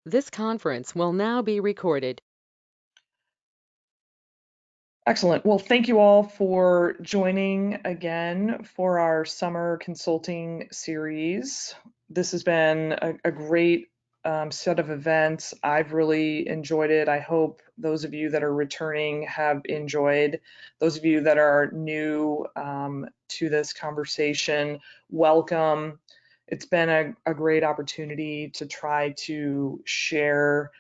This conference will now be recorded. Excellent. Well, thank you all for joining again for our summer consulting series. This has been a great set of events. I've really enjoyed it. I hope those of you that are returning have enjoyed. Those of you that are new to this conversation, welcome. It's been a great opportunity to try to share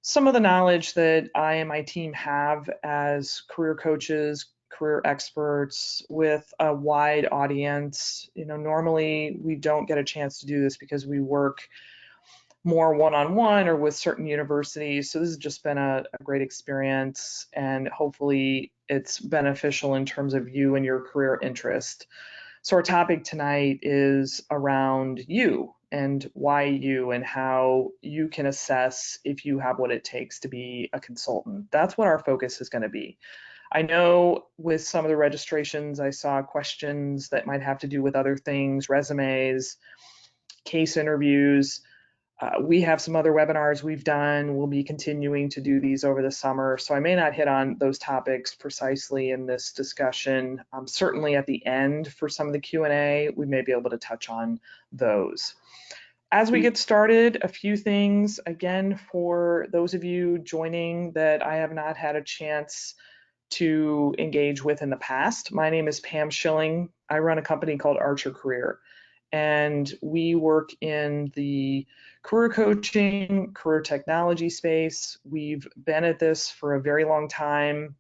some of the knowledge that I and my team have as career coaches, career experts with a wide audience. Normally we don't get a chance to do this because we work more one-on-one or with certain universities. So this has just been a great experience, and hopefully it's beneficial in terms of you and your career interest. So our topic tonight is around you and why you and how you can assess if you have what it takes to be a consultant. That's what our focus is going to be. I know with some of the registrations, I saw questions that might have to do with other things, resumes, case interviews. We have some other webinars we've done. We'll be continuing to do these over the summer, so I may not hit on those topics precisely in this discussion. Certainly at the end for some of the Q&A, we may be able to touch on those. As we get started, a few things, again, for those of you joining that I have not had a chance to engage with in the past. My name is Pam Schilling. I run a company called Archer Career, and we work in the career coaching, career technology space. We've been at this for a very long time.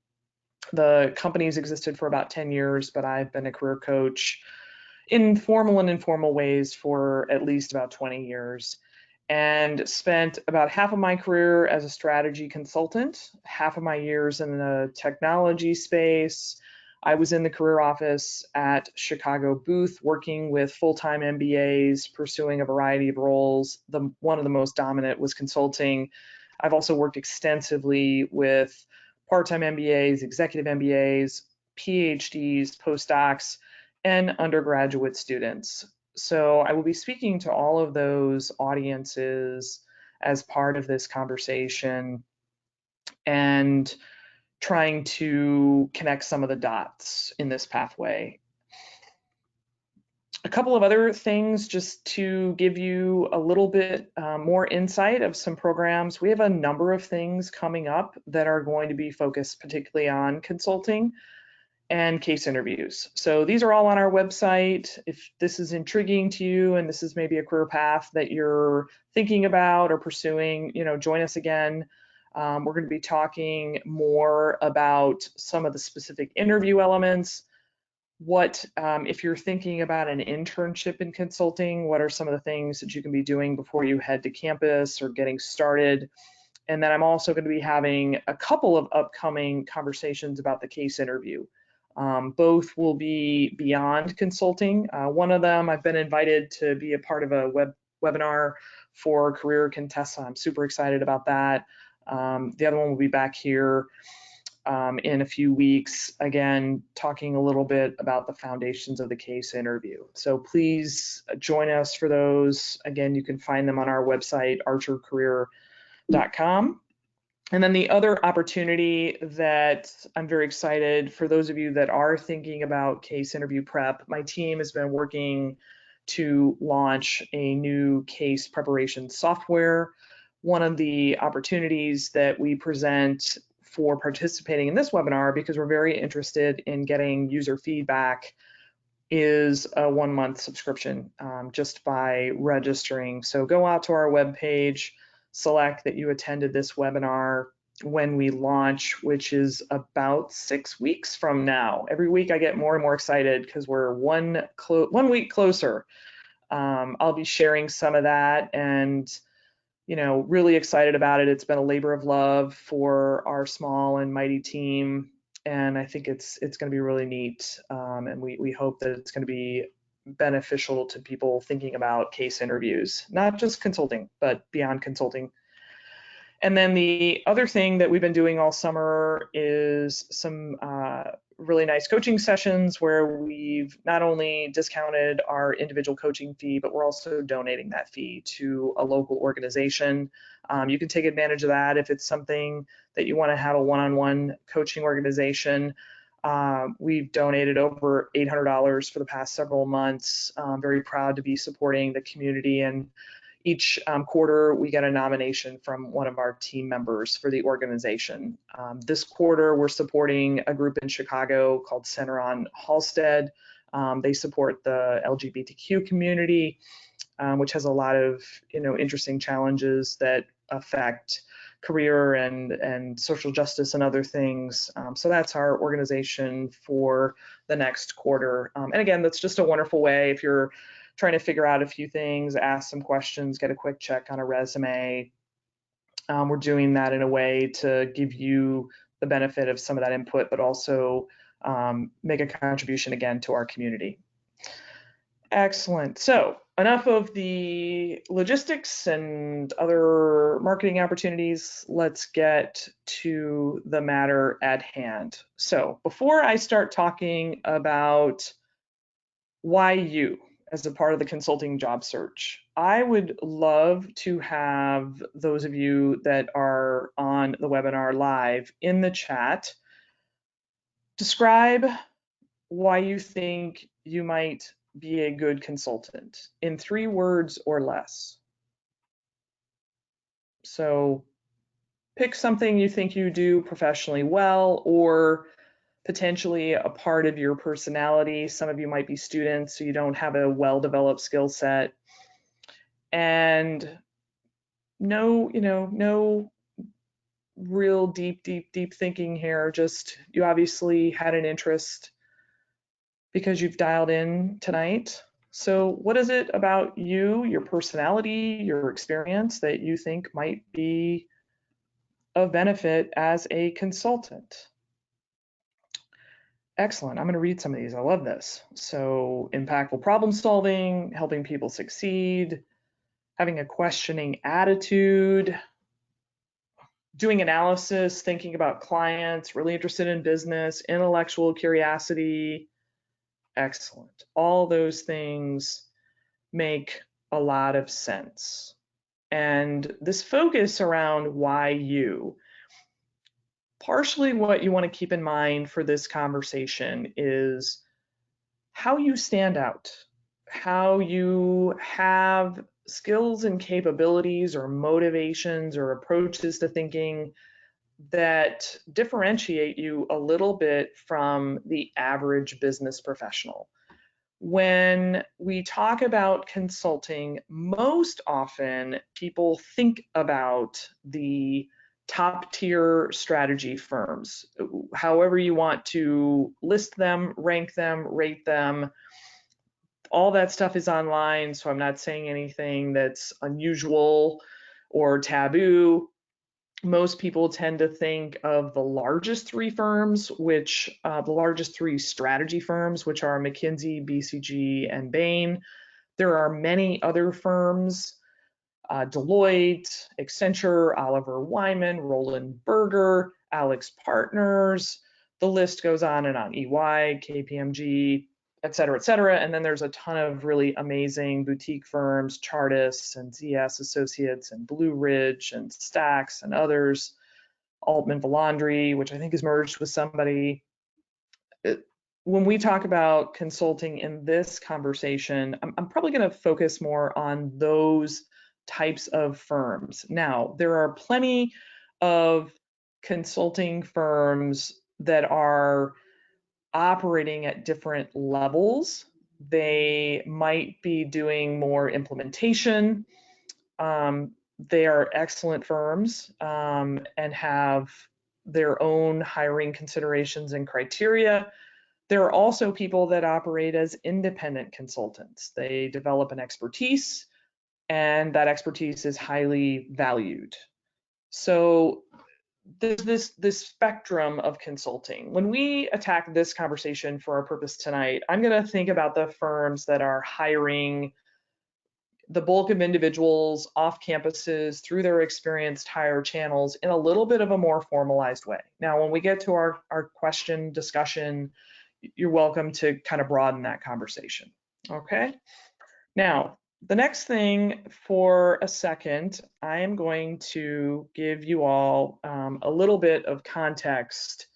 The company's existed for about 10 years, but I've been a career coach in formal and informal ways for at least about 20 years, and spent about half of my career as a strategy consultant, half of my years in the technology space. I was in the career office at Chicago Booth working with full-time MBAs, pursuing a variety of roles. One of the most dominant was consulting. I've also worked extensively with part-time MBAs, executive MBAs, PhDs, postdocs, and undergraduate students. So I will be speaking to all of those audiences as part of this conversation and trying to connect some of the dots in this pathway. A couple of other things just to give you a little bit more insight of some programs. We have a number of things coming up that are going to be focused particularly on consulting and case interviews. So these are all on our website. If this is intriguing to you and this is maybe a career path that you're thinking about or pursuing, join us again. We're going to be talking more about some of the specific interview elements. If you're thinking about an internship in consulting, what are some of the things that you can be doing before you head to campus or getting started? And then I'm also going to be having a couple of upcoming conversations about the case interview. Both will be beyond consulting. One of them, I've been invited to be a part of a webinar for Career Contessa. I'm super excited about that. The other one will be back here in a few weeks, again, talking a little bit about the foundations of the case interview. So please join us for those. Again, you can find them on our website, archercareer.com. And then the other opportunity that I'm very excited for those of you that are thinking about case interview prep, my team has been working to launch a new case preparation software. One of the opportunities that we present for participating in this webinar, because we're very interested in getting user feedback, is a 1-month subscription just by registering. So go out to our webpage, select that you attended this webinar when we launch, which is about 6 weeks from now. Every week I get more and more excited because we're one week closer. I'll be sharing some of that, and really excited about it. It's been a labor of love for our small and mighty team, and I think it's going to be really neat. And we hope that it's going to be beneficial to people thinking about case interviews, not just consulting, but beyond consulting. And then the other thing that we've been doing all summer is some really nice coaching sessions where we've not only discounted our individual coaching fee, but we're also donating that fee to a local organization. You can take advantage of that if it's something that you want to have a one-on-one coaching organization. We've donated over $800 for the past several months. I'm very proud to be supporting the community, and each quarter we get a nomination from one of our team members for the organization. This quarter we're supporting a group in Chicago called Center on Halsted. They support the LGBTQ community, which has a lot of interesting challenges that affect career and social justice and other things. So that's our organization for the next quarter. And again, that's just a wonderful way if you're trying to figure out a few things, ask some questions, get a quick check on a resume. We're doing that in a way to give you the benefit of some of that input, but also make a contribution again to our community. Excellent. So enough of the logistics and other marketing opportunities. Let's get to the matter at hand. So before I start talking about why you as a part of the consulting job search, I would love to have those of you that are on the webinar live in the chat describe why you think you might be a good consultant in 3 words or less. So pick something you think you do professionally well, or potentially a part of your personality. Some of you might be students, so you don't have a well-developed skill set. And no real deep thinking here. Just you obviously had an interest because you've dialed in tonight. So what is it about you, your personality, your experience that you think might be of benefit as a consultant? Excellent. I'm going to read some of these. I love this. So impactful problem solving, helping people succeed, having a questioning attitude, doing analysis, thinking about clients, really interested in business, intellectual curiosity. Excellent. All those things make a lot of sense. And this focus around why you, partially what you want to keep in mind for this conversation is how you stand out, how you have skills and capabilities or motivations or approaches to thinking that differentiate you a little bit from the average business professional. When we talk about consulting, most often people think about the top tier strategy firms, however you want to list them, rank them, rate them. All that stuff is online, so I'm not saying anything that's unusual or taboo. Most people tend to think of the largest 3 firms, which the largest 3 strategy firms, which are McKinsey, BCG, and Bain. There are many other firms, Deloitte, Accenture, Oliver Wyman, Roland Berger, Alex Partners. The list goes on and on, EY, KPMG, et cetera, and then there's a ton of really amazing boutique firms, Chartis and ZS Associates and Blue Ridge and Stax and others, Altman Volandry, which I think is merged with somebody. When we talk about consulting in this conversation, I'm probably going to focus more on those types of firms. Now, there are plenty of consulting firms that are operating at different levels. They might be doing more implementation. They are excellent firms and have their own hiring considerations and criteria. There are also people that operate as independent consultants. They develop an expertise, and that expertise is highly valued. So there's this spectrum of consulting. When we attack this conversation for our purpose tonight, I'm going to think about the firms that are hiring the bulk of individuals off campuses through their experienced hire channels in a little bit of a more formalized way. Now, when we get to our question discussion, you're welcome to kind of broaden that conversation. Okay. Now, the next thing for a second, I am going to give you all a little bit of context,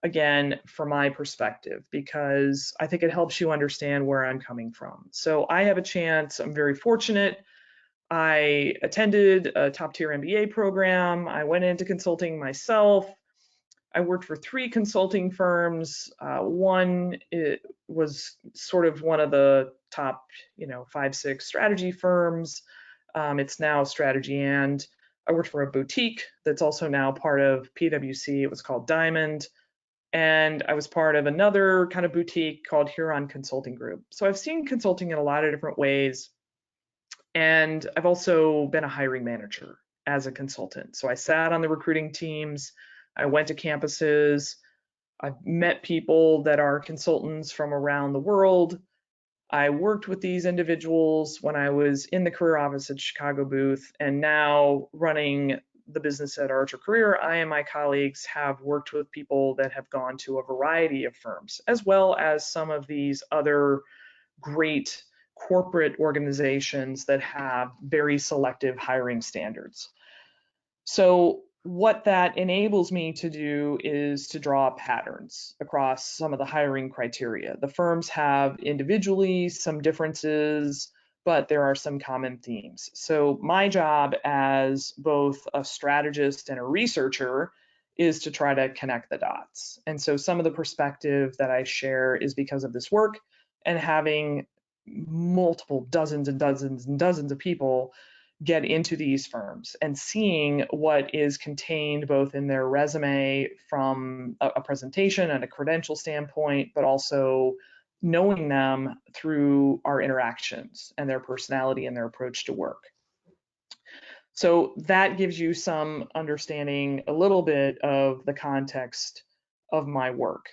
again, from my perspective, because I think it helps you understand where I'm coming from. So I have a chance, I'm very fortunate. I attended a top tier MBA program. I went into consulting myself. I worked for 3 consulting firms. One it was sort of one of the top, 5, 6 strategy firms. It's now Strategy and. I worked for a boutique that's also now part of PwC. It was called Diamond. And I was part of another kind of boutique called Huron Consulting Group. So I've seen consulting in a lot of different ways. And I've also been a hiring manager as a consultant. So I sat on the recruiting teams. I went to campuses. I've met people that are consultants from around the world. I worked with these individuals when I was in the career office at Chicago Booth, and now running the business at Archer Career, I and my colleagues have worked with people that have gone to a variety of firms, as well as some of these other great corporate organizations that have very selective hiring standards. So what that enables me to do is to draw patterns across some of the hiring criteria. The firms have individually some differences, but there are some common themes. So my job as both a strategist and a researcher is to try to connect the dots. And so some of the perspective that I share is because of this work and having multiple dozens and dozens and dozens of people get into these firms and seeing what is contained both in their resume from a presentation and a credential standpoint, but also knowing them through our interactions and their personality and their approach to work. So that gives you some understanding, a little bit of the context of my work.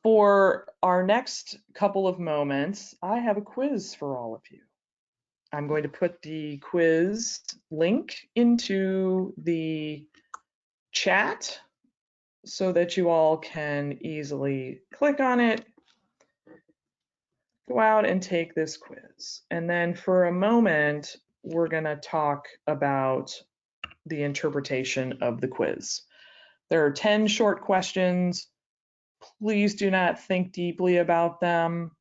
For our next couple of moments, I have a quiz for all of you. I'm going to put the quiz link into the chat so that you all can easily click on it, go out and take this quiz. And then for a moment, we're going to talk about the interpretation of the quiz. There are 10 short questions. Please do not think deeply about them.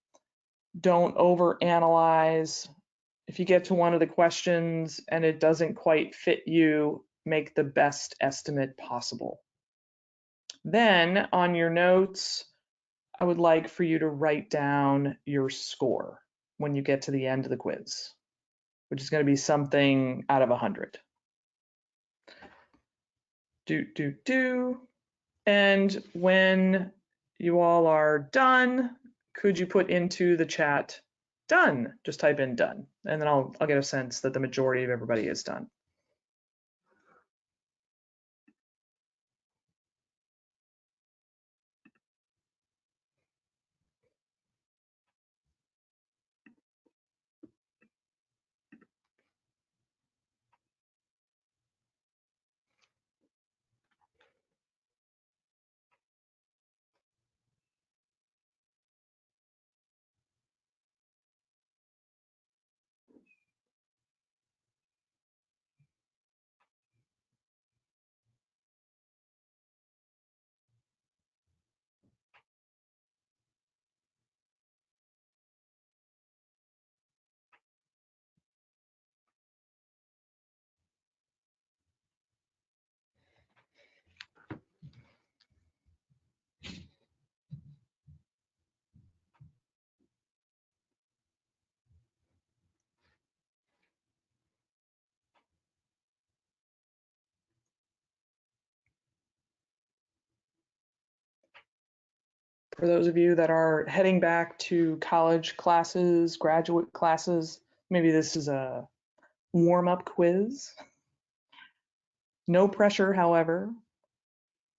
Don't overanalyze. If you get to one of the questions and it doesn't quite fit you, make the best estimate possible. Then on your notes, I would like for you to write down your score when you get to the end of the quiz, which is going to be something out of 100. And when you all are done, could you put into the chat done? Just type in done, and then I'll get a sense that the majority of everybody is done. For those of you that are heading back to college classes, graduate classes, maybe this is a warm-up quiz. No pressure, however.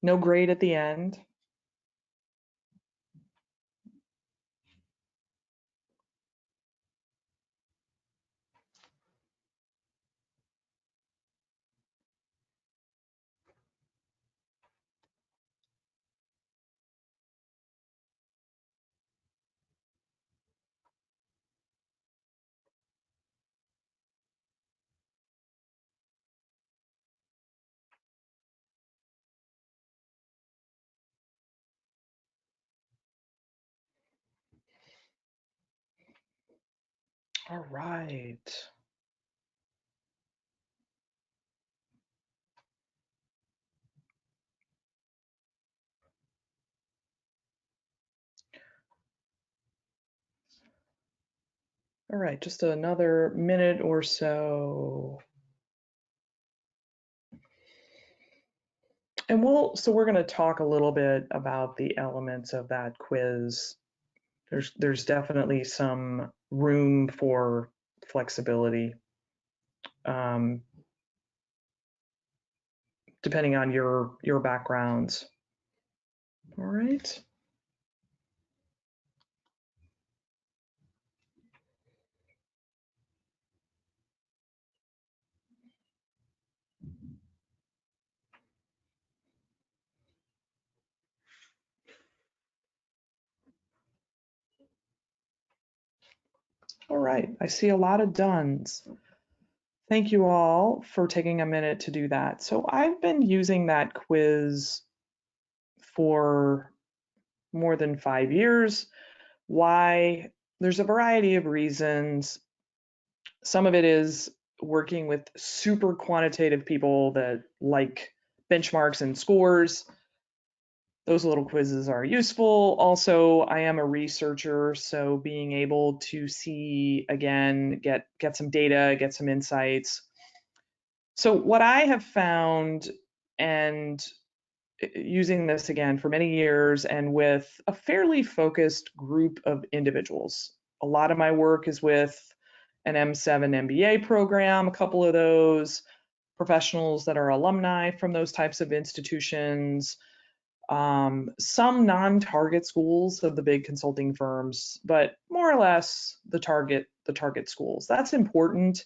No grade at the end. All right. All right, just another minute or so. And we're going to talk a little bit about the elements of that quiz. There's definitely some room for flexibility, um, depending on your backgrounds. All right. All right, I see a lot of dones. Thank you all for taking a minute to do that. So I've been using that quiz for more than 5 years. Why? There's a variety of reasons. Some of it is working with super quantitative people that like benchmarks and scores. Those little quizzes are useful. Also, I am a researcher, so being able to see, again, get some data, get some insights. So what I have found, and using this again for many years and with a fairly focused group of individuals. A lot of my work is with an M7 MBA program, a couple of those professionals that are alumni from those types of institutions, some non-target schools of the big consulting firms, but more or less the target schools. That's important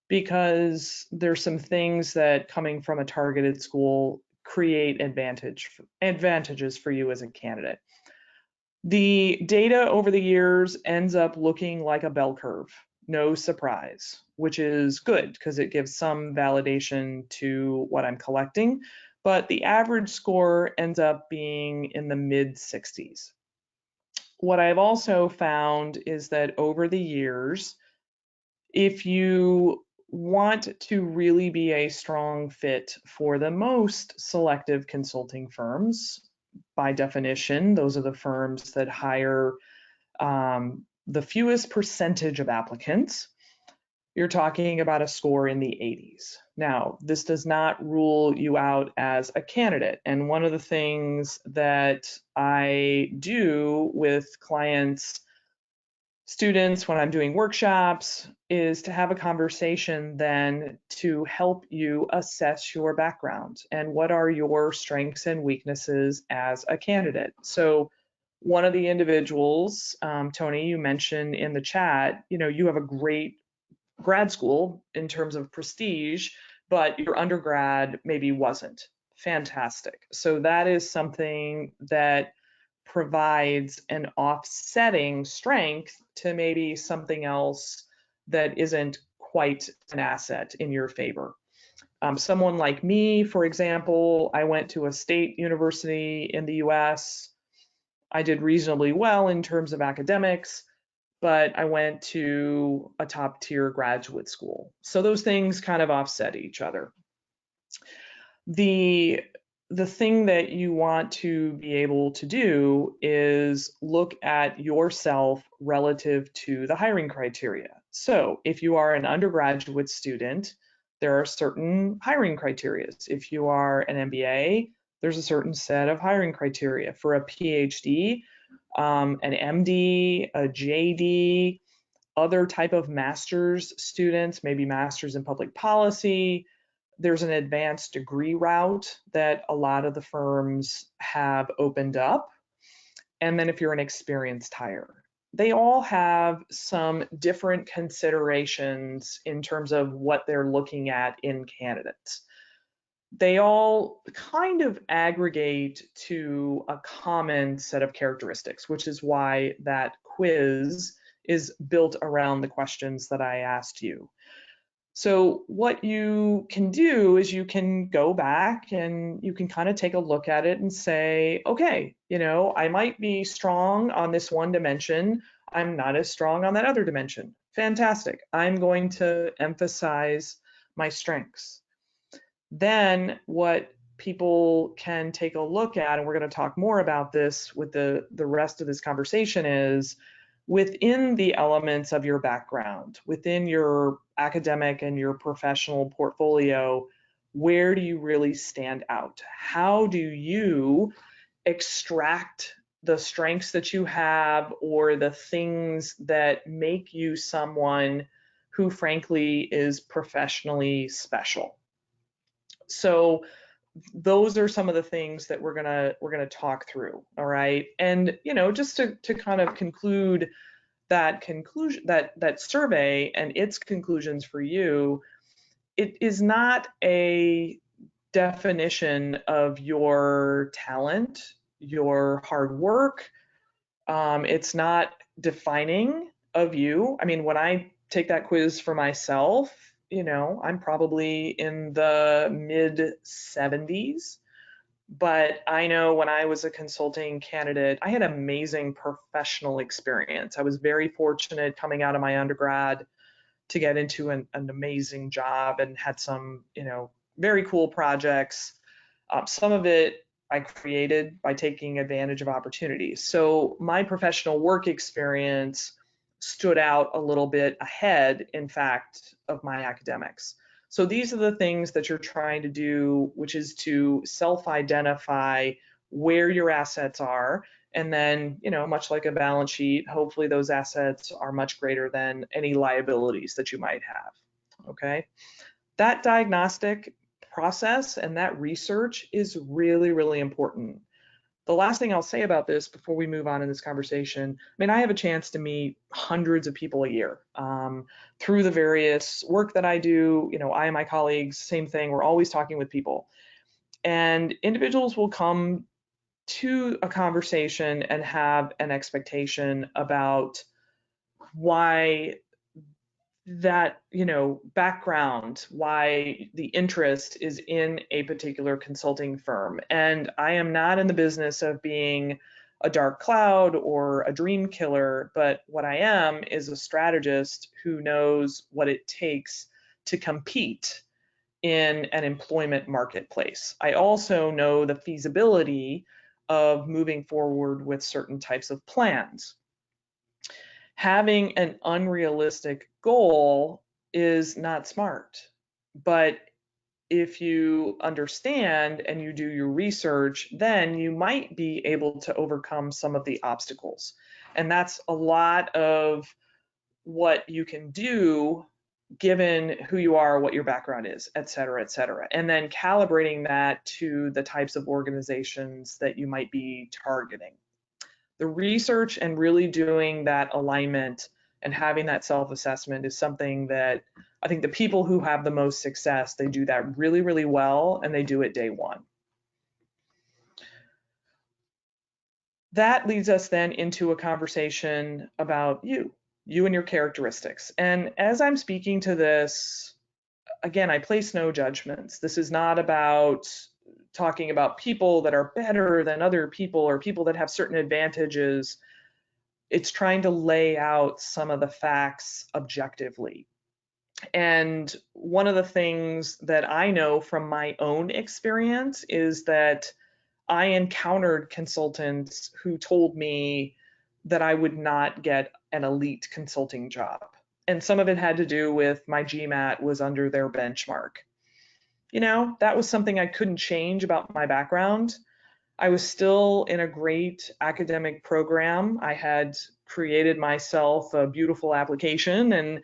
because there's some things that coming from a targeted school create advantages for you as a candidate. The data over the years ends up looking like a bell curve, no surprise, which is good because it gives some validation to what I'm collecting, but the average score ends up being in the mid 60s. What I've also found is that over the years, if you want to really be a strong fit for the most selective consulting firms, by definition, those are the firms that hire the fewest percentage of applicants. You're talking about a score in the 80s. Now, this does not rule you out as a candidate. And one of the things that I do with clients, students, when I'm doing workshops, is to have a conversation then to help you assess your background and what are your strengths and weaknesses as a candidate. So one of the individuals, Tony, you mentioned in the chat, you have a great grad school in terms of prestige, but your undergrad maybe wasn't. Fantastic. So that is something that provides an offsetting strength to maybe something else that isn't quite an asset in your favor. Someone like me, for example, I went to a state university in the US. I did reasonably well in terms of academics, but I went to a top tier graduate school. So those things kind of offset each other. The thing that you want to be able to do is look at yourself relative to the hiring criteria. So if you are an undergraduate student, there are certain hiring criteria. If you are an MBA, there's a certain set of hiring criteria. For a PhD, an MD, a JD, other type of master's students, maybe master's in public policy. There's an advanced degree route that a lot of the firms have opened up. And then if you're an experienced hire, they all have some different considerations in terms of what they're looking at in candidates. They all kind of aggregate to a common set of characteristics, which is why that quiz is built around the questions that I asked you. So what you can do is you can go back and you can kind of take a look at it and say, okay, I might be strong on this one dimension. I'm not as strong on that other dimension. Fantastic. I'm going to emphasize my strengths. Then what people can take a look at, and we're going to talk more about this with the rest of this conversation, is within the elements of your background, within your academic and your professional portfolio, where do you really stand out? How do you extract the strengths that you have or the things that make you someone who frankly is professionally special? So those are some of the things that we're gonna talk through. All right. And just to kind of conclude that survey and its conclusions for you, it is not a definition of your talent, your hard work. It's not defining of you. I mean, when I take that quiz for myself, I'm probably in the mid 70s. But I know when I was a consulting candidate, I had amazing professional experience. I was very fortunate coming out of my undergrad to get into an amazing job and had some, very cool projects. Some of it I created by taking advantage of opportunities. So my professional work experience stood out a little bit ahead, in fact, of my academics. So these are the things that you're trying to do, which is to self-identify where your assets are. And then, much like a balance sheet, hopefully those assets are much greater than any liabilities that you might have. Okay. That diagnostic process and that research is really, really important. The last thing I'll say about this before we move on in this conversation, I mean, I have a chance to meet hundreds of people a year through the various work that I do. I and my colleagues, same thing, we're always talking with people. And individuals will come to a conversation and have an expectation about why that background, why the interest is in a particular consulting firm. And I am not in the business of being a dark cloud or a dream killer, but what I am is a strategist who knows what it takes to compete in an employment marketplace. I also know the feasibility of moving forward with certain types of plans. Having an unrealistic goal is not smart. But if you understand and you do your research, then you might be able to overcome some of the obstacles. And that's a lot of what you can do given who you are, what your background is, et cetera, et cetera. And then calibrating that to the types of organizations that you might be targeting. The research and really doing that alignment and having that self-assessment is something that I think the people who have the most success, they do that really, really well, and they do it day one. That leads us then into a conversation about you and your characteristics. And as I'm speaking to this, again, I place no judgments. This is not about talking about people that are better than other people or people that have certain advantages. It's trying to lay out some of the facts objectively. And one of the things that I know from my own experience is that I encountered consultants who told me that I would not get an elite consulting job. And some of it had to do with my GMAT was under their benchmark. That was something I couldn't change about my background. I was still in a great academic program. I had created myself a beautiful application and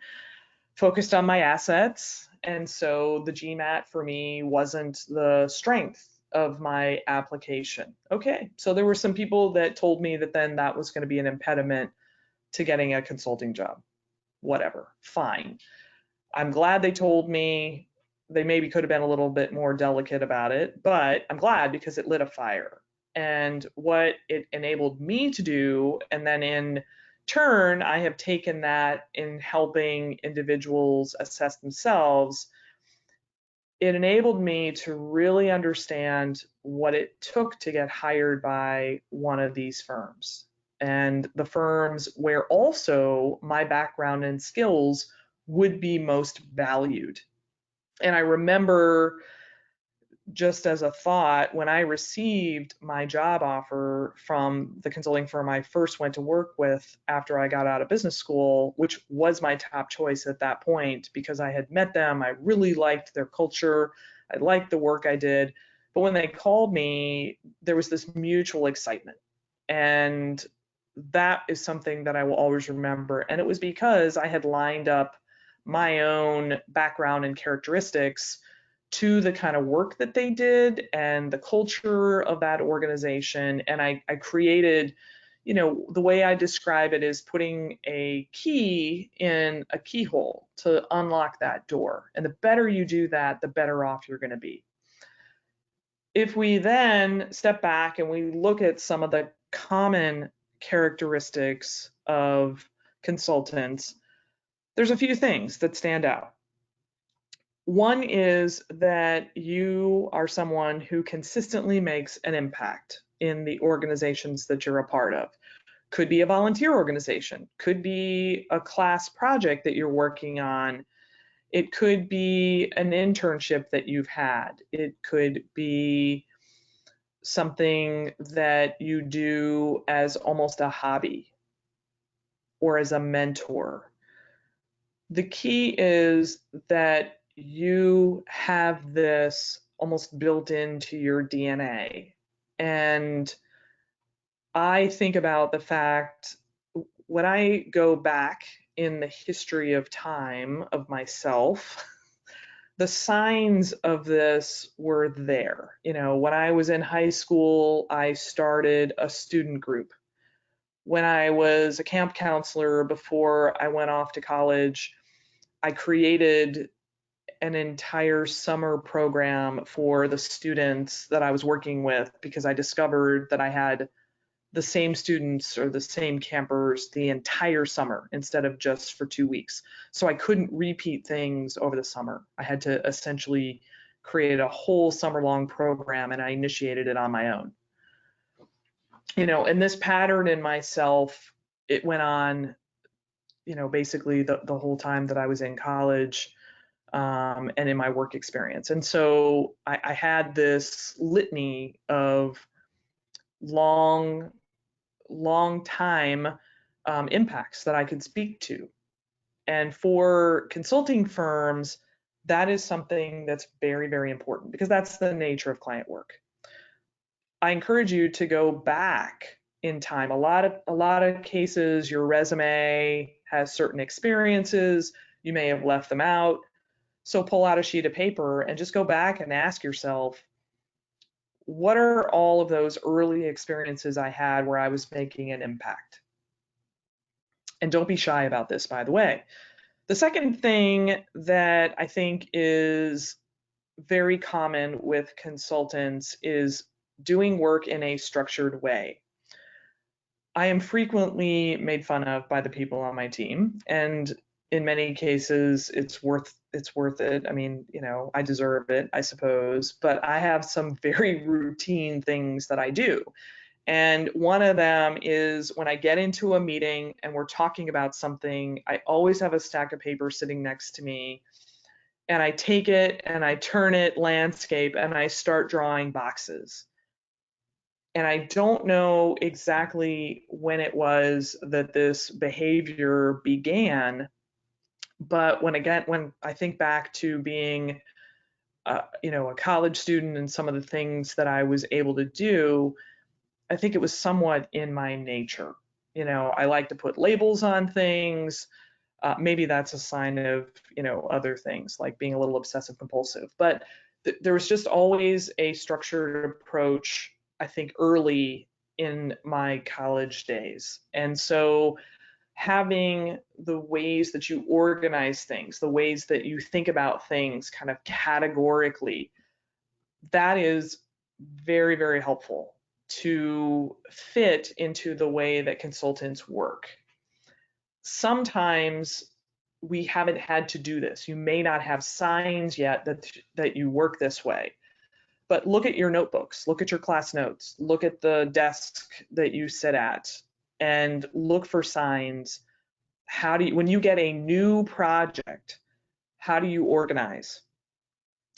focused on my assets. And so the GMAT for me wasn't the strength of my application. Okay, so there were some people that told me that then that was going to be an impediment to getting a consulting job. Whatever, fine. I'm glad they told me. They maybe could have been a little bit more delicate about it, but I'm glad because it lit a fire. And what it enabled me to do, and then in turn, I have taken that in helping individuals assess themselves. It enabled me to really understand what it took to get hired by one of these firms. and the firms where also my background and skills would be most valued. And I remember, just as a thought, when I received my job offer from the consulting firm I first went to work with after I got out of business school, which was my top choice at that point because I had met them, I really liked their culture, I liked the work I did. But when they called me, there was this mutual excitement. And that is something that I will always remember. And it was because I had lined up my own background and characteristics to the kind of work that they did and the culture of that organization. And I created, the way I describe it is putting a key in a keyhole to unlock that door. And the better you do that, the better off you're going to be. If we then step back and we look at some of the common characteristics of consultants, there's a few things that stand out. One is that you are someone who consistently makes an impact in the organizations that you're a part of. Could be a volunteer organization, could be a class project that you're working on. It could be an internship that you've had. It could be something that you do as almost a hobby or as a mentor. The key is that you have this almost built into your DNA. And I think about the fact, when I go back in the history of time of myself, the signs of this were there. When I was in high school, I started a student group. When I was a camp counselor before I went off to college, I created an entire summer program for the students that I was working with because I discovered that I had the same students or the same campers the entire summer instead of just for 2 weeks. So I couldn't repeat things over the summer. I had to essentially create a whole summer-long program, and I initiated it on my own. And this pattern in myself, it went on, basically the whole time that I was in college. And in my work experience. And so I had this litany of long time impacts that I could speak to. And for consulting firms, that is something that's very, very important because that's the nature of client work. I encourage you to go back in time. A lot of cases, your resume has certain experiences, you may have left them out. So pull out a sheet of paper and just go back and ask yourself, what are all of those early experiences I had where I was making an impact? And don't be shy about this, by the way. The second thing that I think is very common with consultants is doing work in a structured way. I am frequently made fun of by the people on my team, and in many cases it's worth it. I mean, I deserve it, I suppose, but I have some very routine things that I do. And one of them is when I get into a meeting and we're talking about something, I always have a stack of paper sitting next to me, and I take it and I turn it landscape and I start drawing boxes. And I don't know exactly when it was that this behavior began, but when I think back to being a college student and some of the things that I was able to do, I think it was somewhat in my nature. I like to put labels on things. Maybe that's a sign of other things like being a little obsessive compulsive, but there was just always a structured approach, I think, early in my college days. And so having the ways that you organize things, the ways that you think about things kind of categorically, that is very, very helpful to fit into the way that consultants work. Sometimes we haven't had to do this. You may not have signs yet that you work this way. But look at your notebooks, look at your class notes, look at the desk that you sit at. and look for signs. When you get a new project, how do you organize?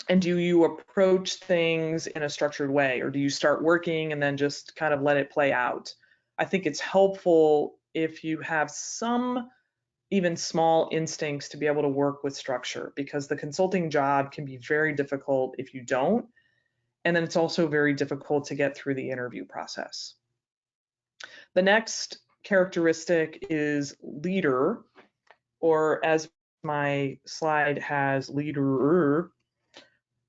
And do you approach things in a structured way, or do you start working and then just kind of let it play out? I think it's helpful if you have some even small instincts to be able to work with structure, because the consulting job can be very difficult if you don't. And then it's also very difficult to get through the interview process. The next characteristic is leader, or as my slide has, leader,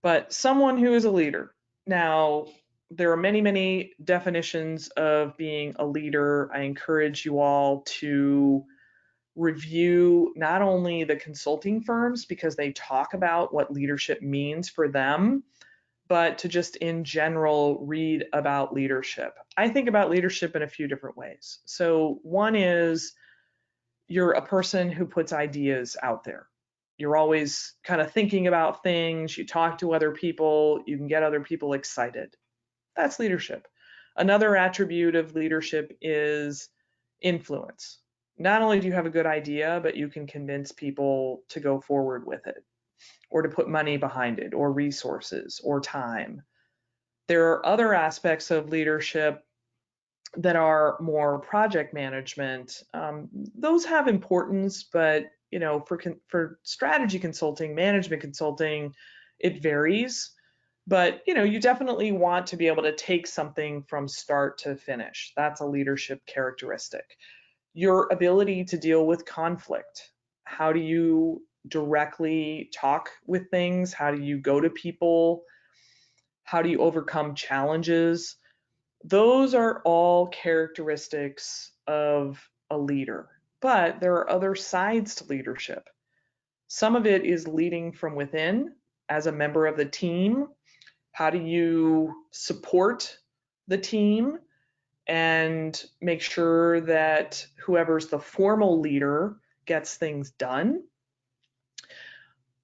but someone who is a leader. Now, there are many, many definitions of being a leader. I encourage you all to review not only the consulting firms, because they talk about what leadership means for them, but to just in general read about leadership. I think about leadership in a few different ways. So one is you're a person who puts ideas out there. You're always kind of thinking about things, you talk to other people, you can get other people excited. That's leadership. Another attribute of leadership is influence. Not only do you have a good idea, but you can convince people to go forward with it, or to put money behind it, or resources, or time. There are other aspects of leadership that are more project management. Those have importance, but for strategy consulting, management consulting, it varies. But you definitely want to be able to take something from start to finish. That's a leadership characteristic. Your ability to deal with conflict. How do you directly talk with things? How do you go to people? How do you overcome challenges? Those are all characteristics of a leader. But there are other sides to leadership. Some of it is leading from within as a member of the team. How do you support the team and make sure that whoever's the formal leader gets things done?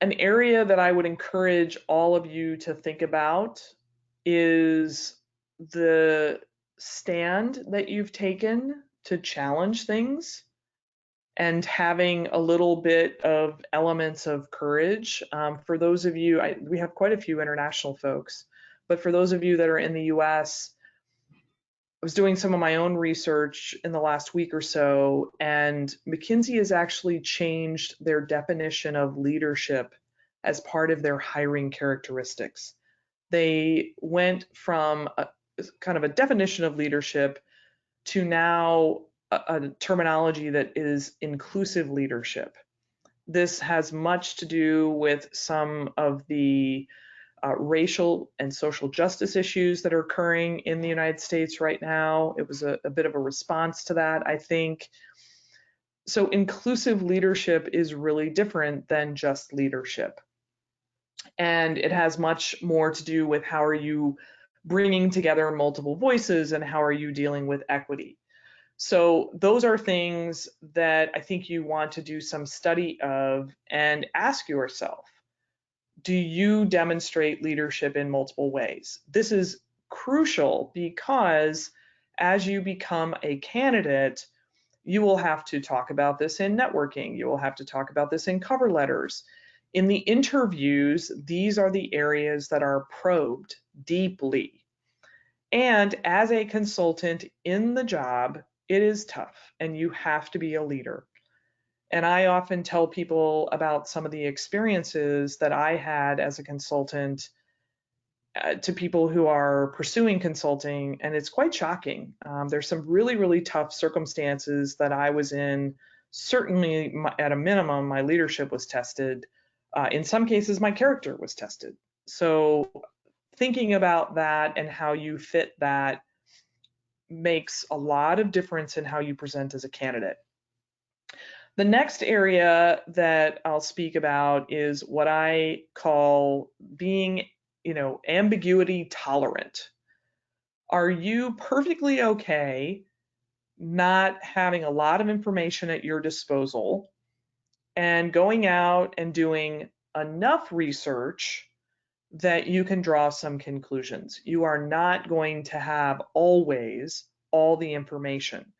An area that I would encourage all of you to think about is the stand that you've taken to challenge things, and having a little bit of elements of courage. For those of you, we have quite a few international folks, but for those of you that are in the US, I was doing some of my own research in the last week or so, and McKinsey has actually changed their definition of leadership as part of their hiring characteristics. They went from kind of a definition of leadership to now a terminology that is inclusive leadership. This has much to do with some of the racial and social justice issues that are occurring in the United States right now. It was a bit of a response to that, I think. So inclusive leadership is really different than just leadership. And it has much more to do with how are you bringing together multiple voices, and how are you dealing with equity. So those are things that I think you want to do some study of and ask yourself, do you demonstrate leadership in multiple ways? This is crucial because as you become a candidate, you will have to talk about this in networking. You will have to talk about this in cover letters. In the interviews, these are the areas that are probed deeply. And as a consultant in the job, it is tough, and you have to be a leader. And I often tell people about some of the experiences that I had as a consultant to people who are pursuing consulting, and it's quite shocking. There's some really, really tough circumstances that I was in. Certainly, at a minimum, my leadership was tested. In some cases, my character was tested. So thinking about that and how you fit that makes a lot of difference in how you present as a candidate. The next area that I'll speak about is what I call being, ambiguity tolerant. Are you perfectly okay not having a lot of information at your disposal and going out and doing enough research that you can draw some conclusions? You are not going to have always all the information,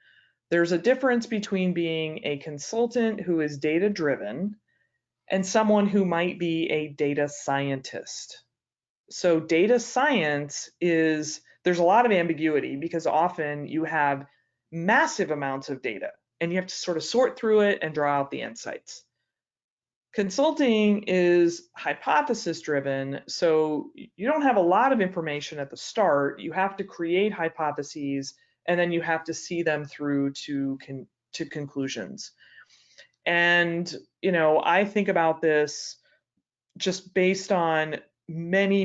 There's a difference between being a consultant who is data driven and someone who might be a data scientist. So data science is, there's a lot of ambiguity because often you have massive amounts of data and you have to sort of sort through it and draw out the insights. Consulting is hypothesis driven, so you don't have a lot of information at the start. You have to create hypotheses and then you have to see them through to conclusions. And I think about this just based on many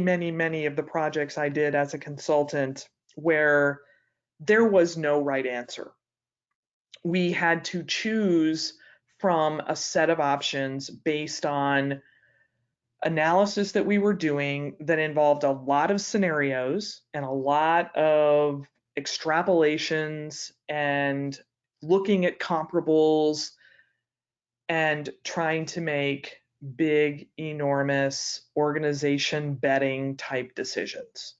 of the projects I did as a consultant where there was no right answer. We had to choose from a set of options based on analysis that we were doing that involved a lot of scenarios and a lot of extrapolations and looking at comparables and trying to make big, enormous organization betting type decisions.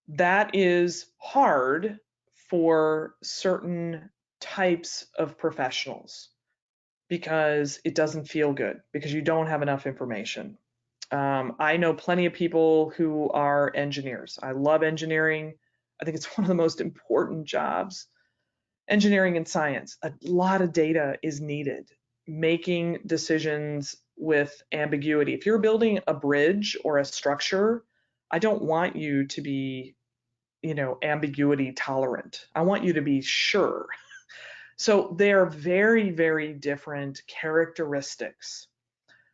That is hard for certain types of professionals because it doesn't feel good because you don't have enough information. I know plenty of people who are engineers. I love engineering. I think it's one of the most important jobs. Engineering and science, a lot of data is needed. Making decisions with ambiguity. If you're building a bridge or a structure, I don't want you to be, ambiguity tolerant. I want you to be sure. So they're very different characteristics.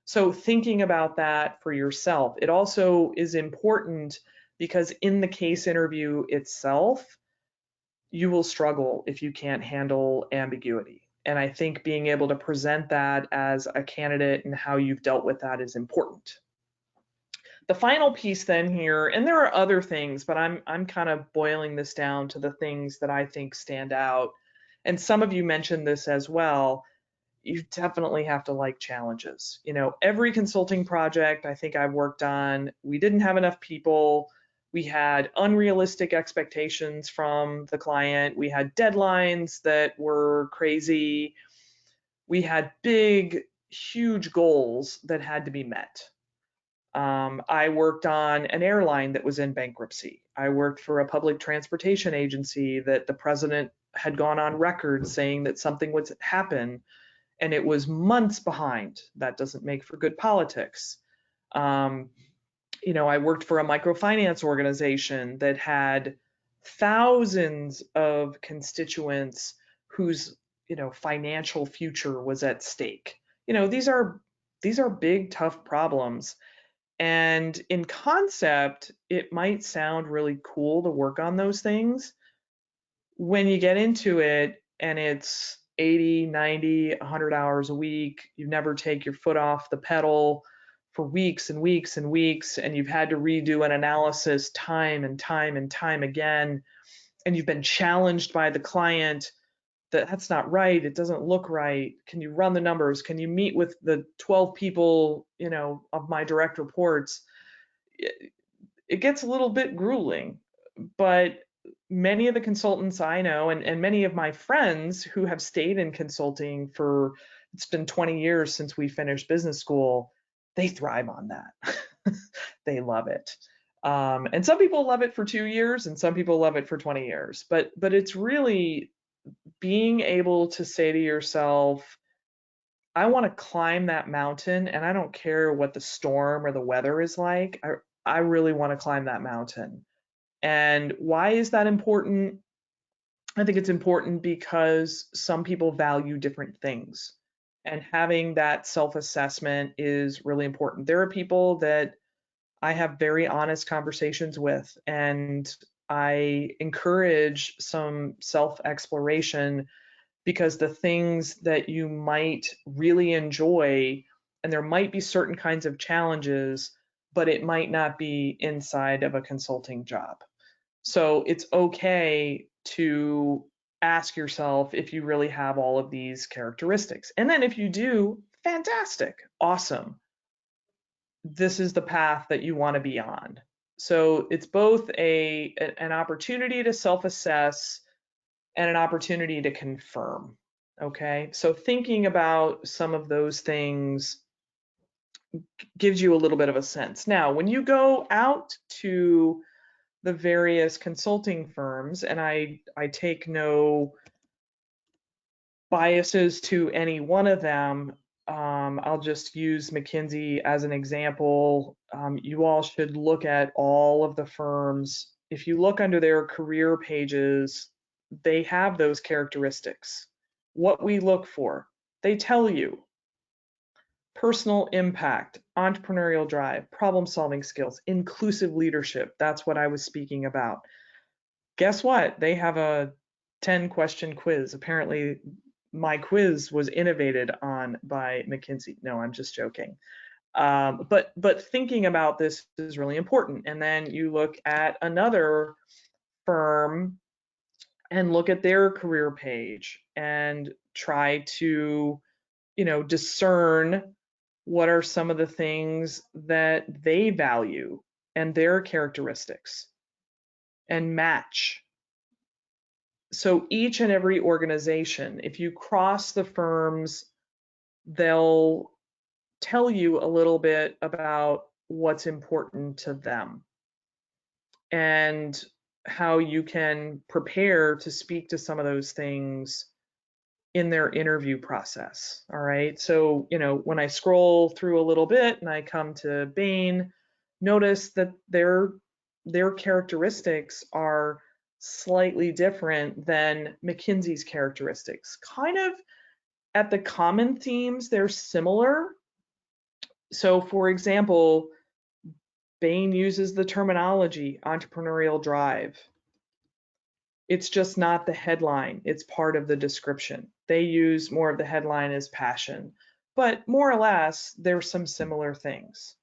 So thinking about that for yourself, it also is important because in the case interview itself, you will struggle if you can't handle ambiguity. And I think being able to present that as a candidate and how you've dealt with that is important. The final piece then here, and there are other things, but I'm kind of boiling this down to the things that I think stand out. And some of you mentioned this as well. You definitely have to like challenges. Every consulting project I think I've worked on, we didn't have enough people. We had unrealistic expectations from the client. We had deadlines that were crazy. We had big, huge goals that had to be met. I worked on an airline that was in bankruptcy. I worked for a public transportation agency that the president had gone on record saying that something would happen, and it was months behind. That doesn't make for good politics. I worked for a microfinance organization that had thousands of constituents whose financial future was at stake. These are big, tough problems. And in concept, it might sound really cool to work on those things. When you get into it and it's 80, 90, 100 hours a week, you never take your foot off the pedal for weeks and weeks and weeks, and you've had to redo an analysis time and time again, and you've been challenged by the client that that's not right, it doesn't look right, can you run the numbers, can you meet with the 12 people of my direct reports, it gets a little bit grueling. But many of the consultants I know and many of my friends who have stayed in consulting for, it's been 20 years since we finished business school, they thrive on that. They love it. And some people love it for 2 years and some people love it for 20 years. But it's really being able to say to yourself, I want to climb that mountain and I don't care what the storm or the weather is like. I really want to climb that mountain. And why is that important? I think it's important because some people value different things. And having that self-assessment is really important. There are people that I have very honest conversations with, and I encourage some self-exploration because the things that you might really enjoy, and there might be certain kinds of challenges, but it might not be inside of a consulting job. So it's okay to ask yourself if you really have all of these characteristics. And then if you do, fantastic, awesome. This is the path that you want to be on. So it's both an opportunity to self-assess and an opportunity to confirm. Okay, so thinking about some of those things gives you a little bit of a sense. Now, when you go out to the various consulting firms, and I take no biases to any one of them, I'll just use McKinsey as an example. You all should look at all of the firms. If you look under their career pages, they have those characteristics. What we look for, they tell you: personal impact, entrepreneurial drive, problem solving skills, inclusive leadership. That's what I was speaking about. Guess what? They have a 10-question quiz. Apparently, my quiz was innovated on by McKinsey. No, I'm just joking. But thinking about this is really important. And then you look at another firm and look at their career page and try to, discern what are some of the things that they value and their characteristics and match. So each and every organization, if you cross the firms, they'll tell you a little bit about what's important to them and how you can prepare to speak to some of those things in their interview process. All right. So, when I scroll through a little bit and I come to Bain, notice that their characteristics are slightly different than McKinsey's characteristics. Kind of at the common themes, they're similar. So, for example, Bain uses the terminology entrepreneurial drive. It's just not the headline, it's part of the description. They use more of the headline as passion, but more or less, there's some similar things.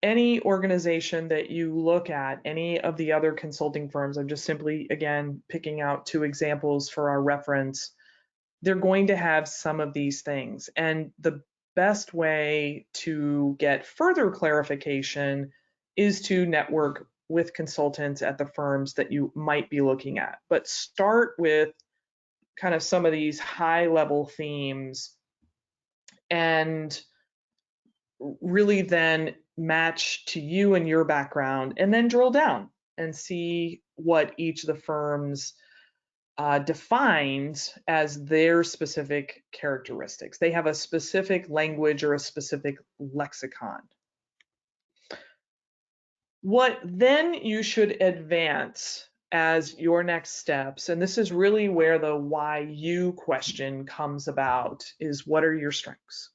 Any organization that you look at, any of the other consulting firms, I'm just simply, again, picking out 2 examples for our reference, they're going to have some of these things. And the best way to get further clarification is to network with consultants at the firms that you might be looking at. But start with kind of some of these high level themes and really then match to you and your background, and then drill down and see what each of the firms defines as their specific characteristics. They have a specific language or a specific lexicon. What then you should advance as your next steps, and this is really where the why you question comes about, is what are your strengths?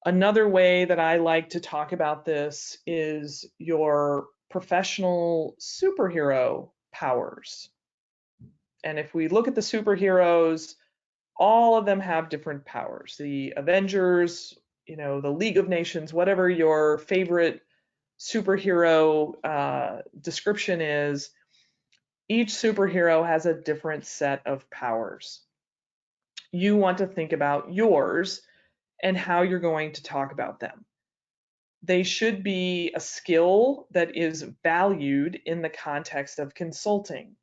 Another way that I like to talk about this is your professional superhero powers. And if we look at the superheroes, all of them have different powers. The Avengers, the League of Nations, whatever your favorite superhero description is, each superhero has a different set of powers. You want to think about yours and how you're going to talk about them. They should be a skill that is valued in the context of consulting.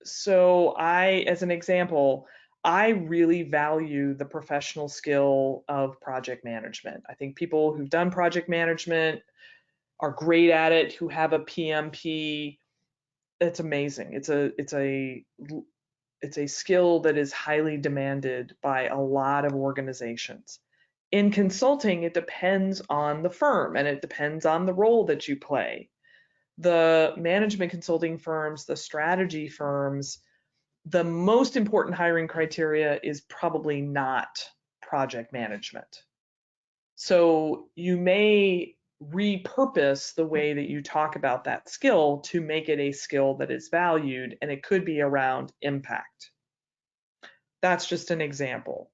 So as an example, I really value the professional skill of project management. I think people who've done project management are great at it, who have a PMP. It's amazing. It's a skill that is highly demanded by a lot of organizations. In consulting, it depends on the firm and it depends on the role that you play. The management consulting firms, the strategy firms, the most important hiring criteria is probably not project management. So you may repurpose the way that you talk about that skill to make it a skill that is valued, and it could be around impact. That's just an example.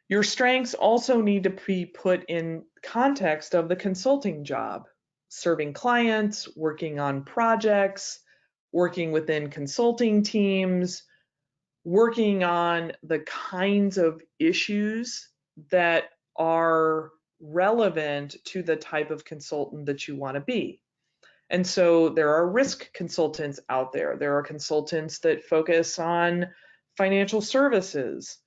Your strengths also need to be put in context of the consulting job, serving clients, working on projects, working within consulting teams, working on the kinds of issues that are relevant to the type of consultant that you want to be. And so there are risk consultants out there. There are consultants that focus on financial services.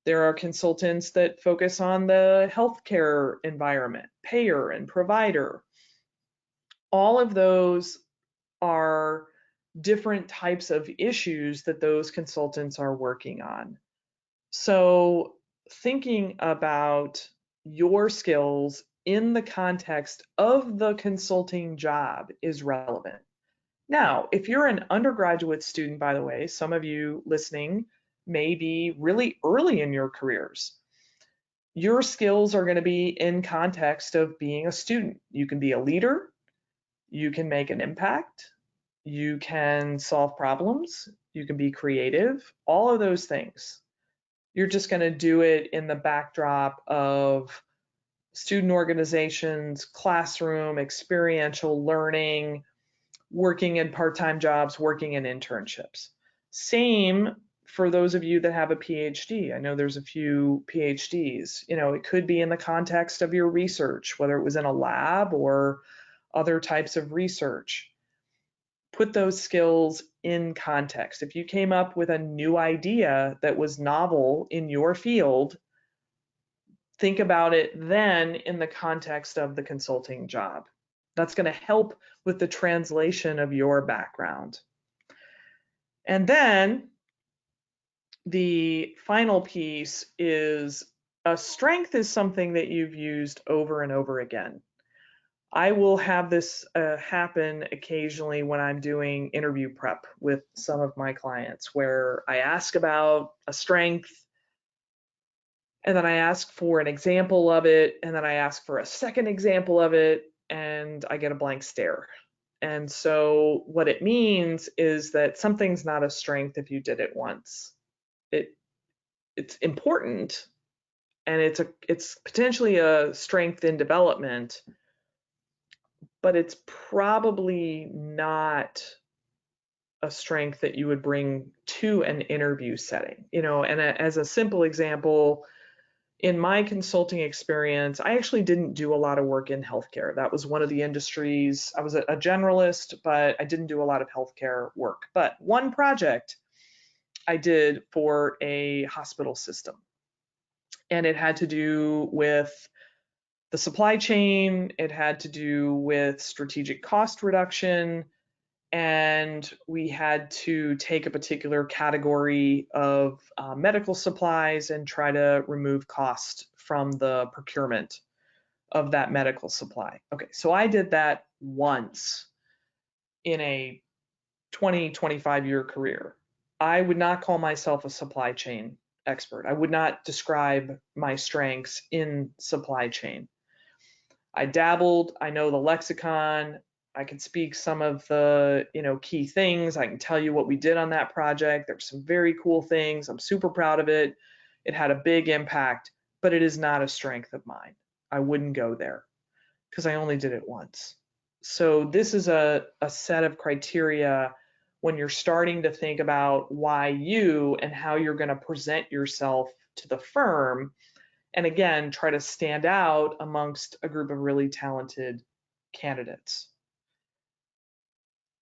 There are consultants that focus on the healthcare environment, payer and provider. All of those are different types of issues that those consultants are working on. So thinking about your skills in the context of the consulting job is relevant. Now, if you're an undergraduate student, by the way, some of you listening may be really early in your careers. Your skills are going to be in context of being a student. You can be a leader, you can make an impact, you can solve problems, you can be creative, all of those things. You're just going to do it in the backdrop of student organizations, classroom, experiential learning, working in part-time jobs, working in internships. Same for those of you that have a PhD. I know there's a few PhDs. It could be in the context of your research, whether it was in a lab or other types of research. Put those skills in context. If you came up with a new idea that was novel in your field, think about it then in the context of the consulting job. That's going to help with the translation of your background. And then the final piece is a strength is something that you've used over and over again. I will have this happen occasionally when I'm doing interview prep with some of my clients, where I ask about a strength, and then I ask for an example of it, and then I ask for a second example of it, and I get a blank stare. And so what it means is that something's not a strength if you did it once. It's important, and it's potentially a strength in development, but it's probably not a strength that you would bring to an interview setting. And as a simple example, in my consulting experience, I actually didn't do a lot of work in healthcare. That was one of the industries. I was a generalist, but I didn't do a lot of healthcare work. But one project I did for a hospital system, and it had to do with the supply chain, it had to do with strategic cost reduction, and we had to take a particular category of medical supplies and try to remove cost from the procurement of that medical supply. Okay, so I did that once in a 25 year career. I would not call myself a supply chain expert. I would not describe my strengths in supply chain. I dabbled, I know the lexicon, I can speak some of the key things. I can tell you what we did on that project. There were some very cool things. I'm super proud of it. It had a big impact, but it is not a strength of mine. I wouldn't go there because I only did it once. So this is a set of criteria when you're starting to think about why you and how you're going to present yourself to the firm. And again, try to stand out amongst a group of really talented candidates.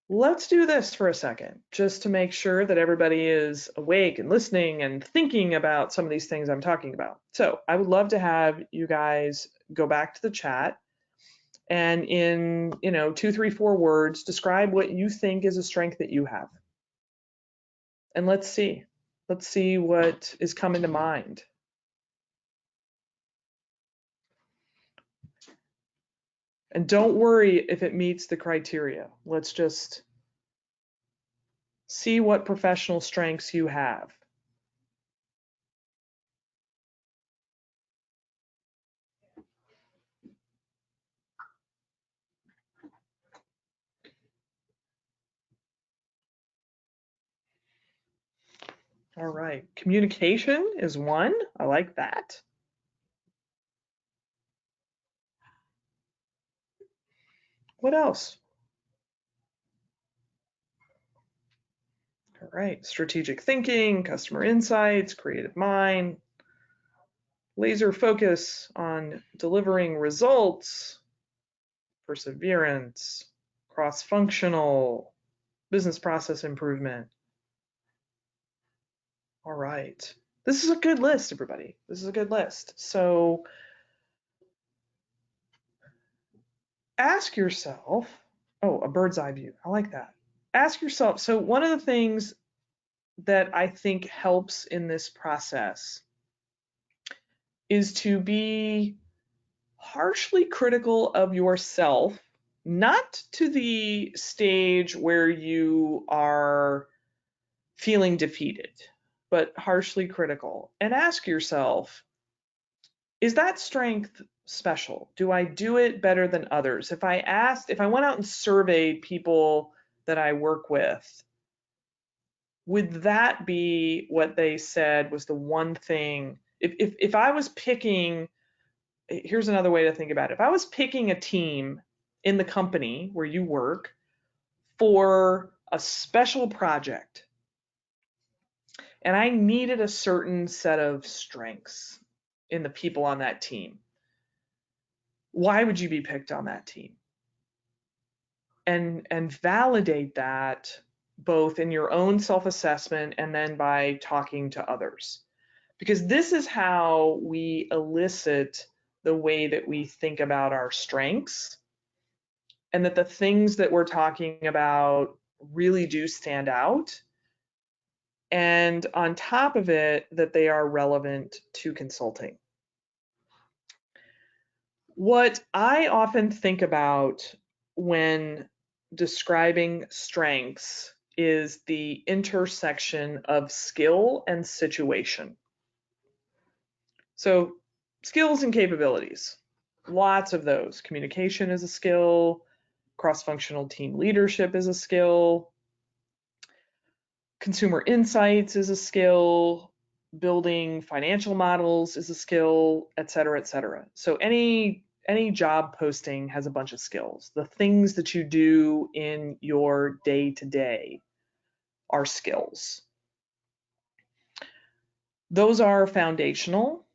Let's do this for a second, just to make sure that everybody is awake and listening and thinking about some of these things I'm talking about. So I would love to have you guys go back to the chat and in 2, 3, 4 words, describe what you think is a strength that you have. And let's see what is coming to mind. And don't worry if it meets the criteria. Let's just see what professional strengths you have. All right, communication is one. I like that. What else? All right, strategic thinking, customer insights, creative mind, laser focus on delivering results, perseverance, cross-functional, business process improvement. All right. This is a good list, everybody. This is a good list. So ask yourself, oh, a bird's eye view. I like that. Ask yourself, so one of the things that I think helps in this process is to be harshly critical of yourself, not to the stage where you are feeling defeated, but harshly critical. And ask yourself, is that strength special? Do I do it better than others? If I went out and surveyed people that I work with, would that be what they said was the one thing? If I was picking, here's another way to think about it. If I was picking a team in the company where you work for a special project, and I needed a certain set of strengths in the people on that team, why would you be picked on that team? And validate that both in your own self-assessment and then by talking to others. Because this is how we elicit the way that we think about our strengths, and that the things that we're talking about really do stand out. And on top of it, that they are relevant to consulting. What I often think about when describing strengths is the intersection of skill and situation. So, skills and capabilities, lots of those. Communication is a skill, cross-functional team leadership is a skill, consumer insights is a skill, building financial models is a skill, et cetera, et cetera. So any job posting has a bunch of skills. The things that you do in your day-to-day are skills. Those are foundational,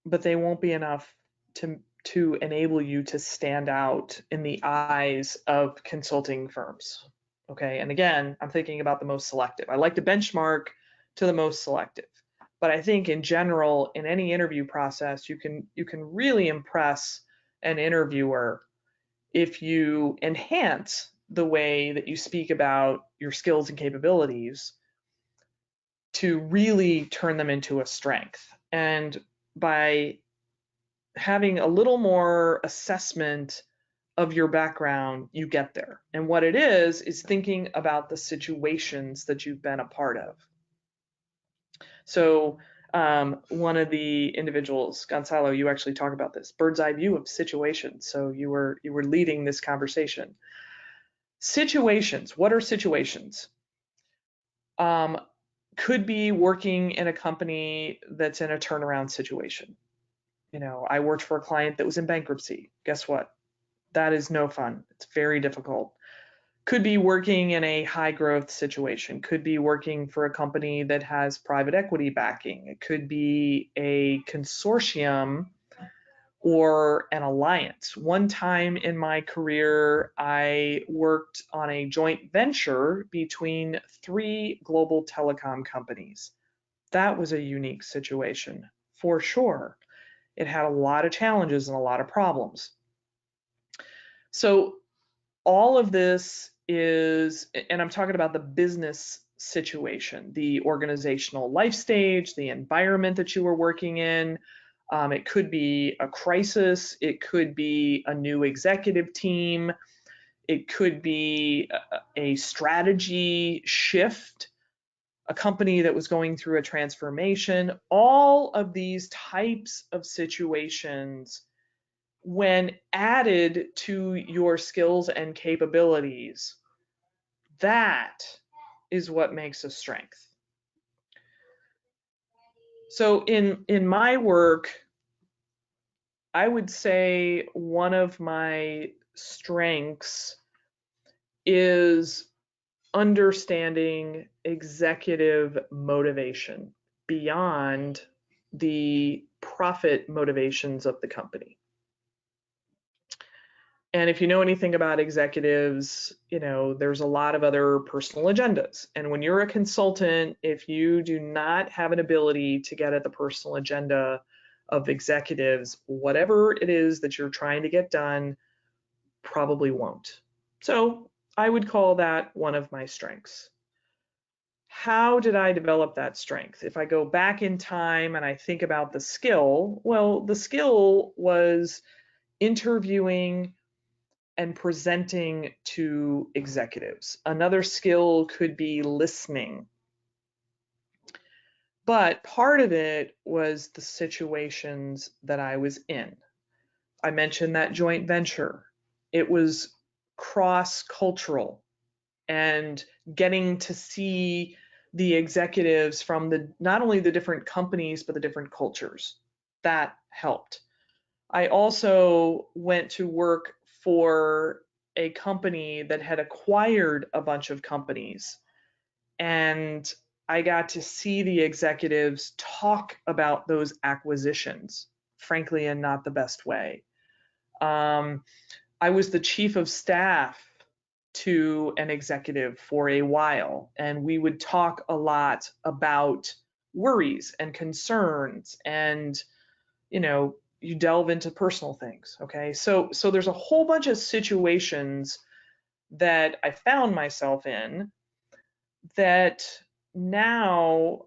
but they won't be enough to enable you to stand out in the eyes of consulting firms. Okay, and again, I'm thinking about the most selective. I like to benchmark to the most selective. But I think in general, in any interview process, you can really impress an interviewer if you enhance the way that you speak about your skills and capabilities to really turn them into a strength. And by having a little more assessment of your background, you get there. And what it is thinking about the situations that you've been a part of. So one of the individuals, Gonzalo, you actually talk about this bird's eye view of situations. So you were leading this conversation. Situations. What are situations? Could be working in a company that's in a turnaround situation. You know, I worked for a client that was in bankruptcy. Guess what? That is no fun. It's very difficult. Could be working in a high growth situation, could be working for a company that has private equity backing. It could be a consortium or an alliance. One time in my career, I worked on a joint venture between 3 global telecom companies. That was a unique situation, for sure. It had a lot of challenges and a lot of problems. So all of this is, and I'm talking about the business situation, the organizational life stage, the environment that you were working in. It could be a crisis. It could be a new executive team. It could be a strategy shift, a company that was going through a transformation. All of these types of situations, when added to your skills and capabilities, that is what makes a strength. So in my work, I would say one of my strengths is understanding executive motivation beyond the profit motivations of the company. And if you know anything about executives, there's a lot of other personal agendas. And when you're a consultant, if you do not have an ability to get at the personal agenda of executives, whatever it is that you're trying to get done probably won't. So I would call that one of my strengths. How did I develop that strength? If I go back in time and I think about the skill, well, the skill was interviewing and presenting to executives. Another skill could be listening. But part of it was the situations that I was in. I mentioned that joint venture. It was cross-cultural and getting to see the executives from not only the different companies, but the different cultures. That helped. I also went to work for a company that had acquired a bunch of companies, and I got to see the executives talk about those acquisitions, frankly, in not the best way. I was the chief of staff to an executive for a while, and we would talk a lot about worries and concerns, and you delve into personal things. Okay, so there's a whole bunch of situations that I found myself in that now,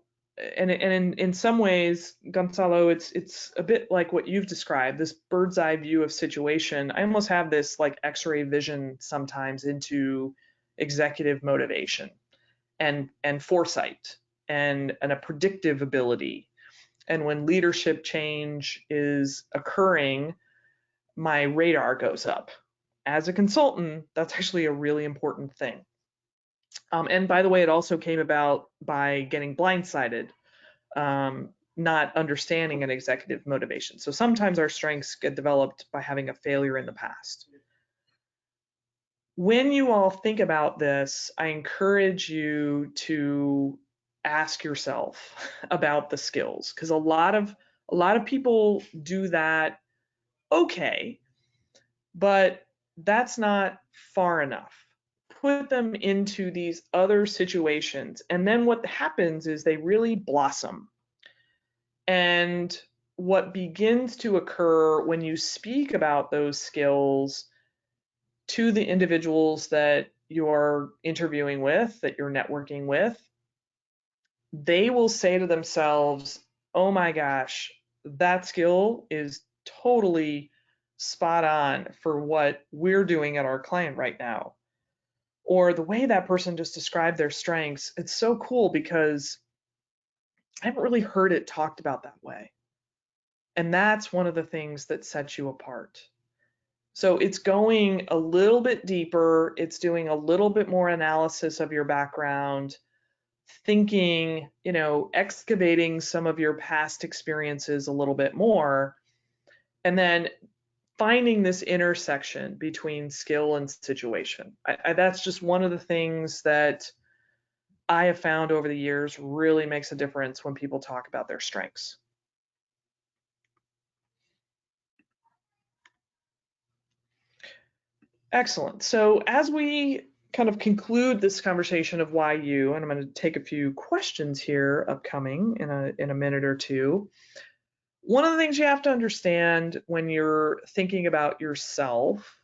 and in some ways, Gonzalo, it's a bit like what you've described, this bird's eye view of situation. I almost have this like X-ray vision sometimes into executive motivation and foresight and a predictive ability. And when leadership change is occurring, my radar goes up. As a consultant, that's actually a really important thing. And by the way, it also came about by getting blindsided, not understanding an executive motivation. So sometimes our strengths get developed by having a failure in the past. When you all think about this, I encourage you to ask yourself about the skills, because a lot of people do that okay, but that's not far enough. Put them into these other situations, and then what happens is they really blossom. And what begins to occur when you speak about those skills to the individuals that you're interviewing with, that you're networking with, they will say to themselves, oh my gosh, that skill is totally spot on for what we're doing at our client right now. Or the way that person just described their strengths, it's so cool because I haven't really heard it talked about that way. And that's one of the things that sets you apart. So it's going a little bit deeper, it's doing a little bit more analysis of your background, thinking, excavating some of your past experiences a little bit more, and then finding this intersection between skill and situation. That's just one of the things that I have found over the years really makes a difference when people talk about their strengths. Excellent. So as we kind of conclude this conversation of why you, and I'm going to take a few questions here upcoming in a minute or two. One of the things you have to understand when you're thinking about yourself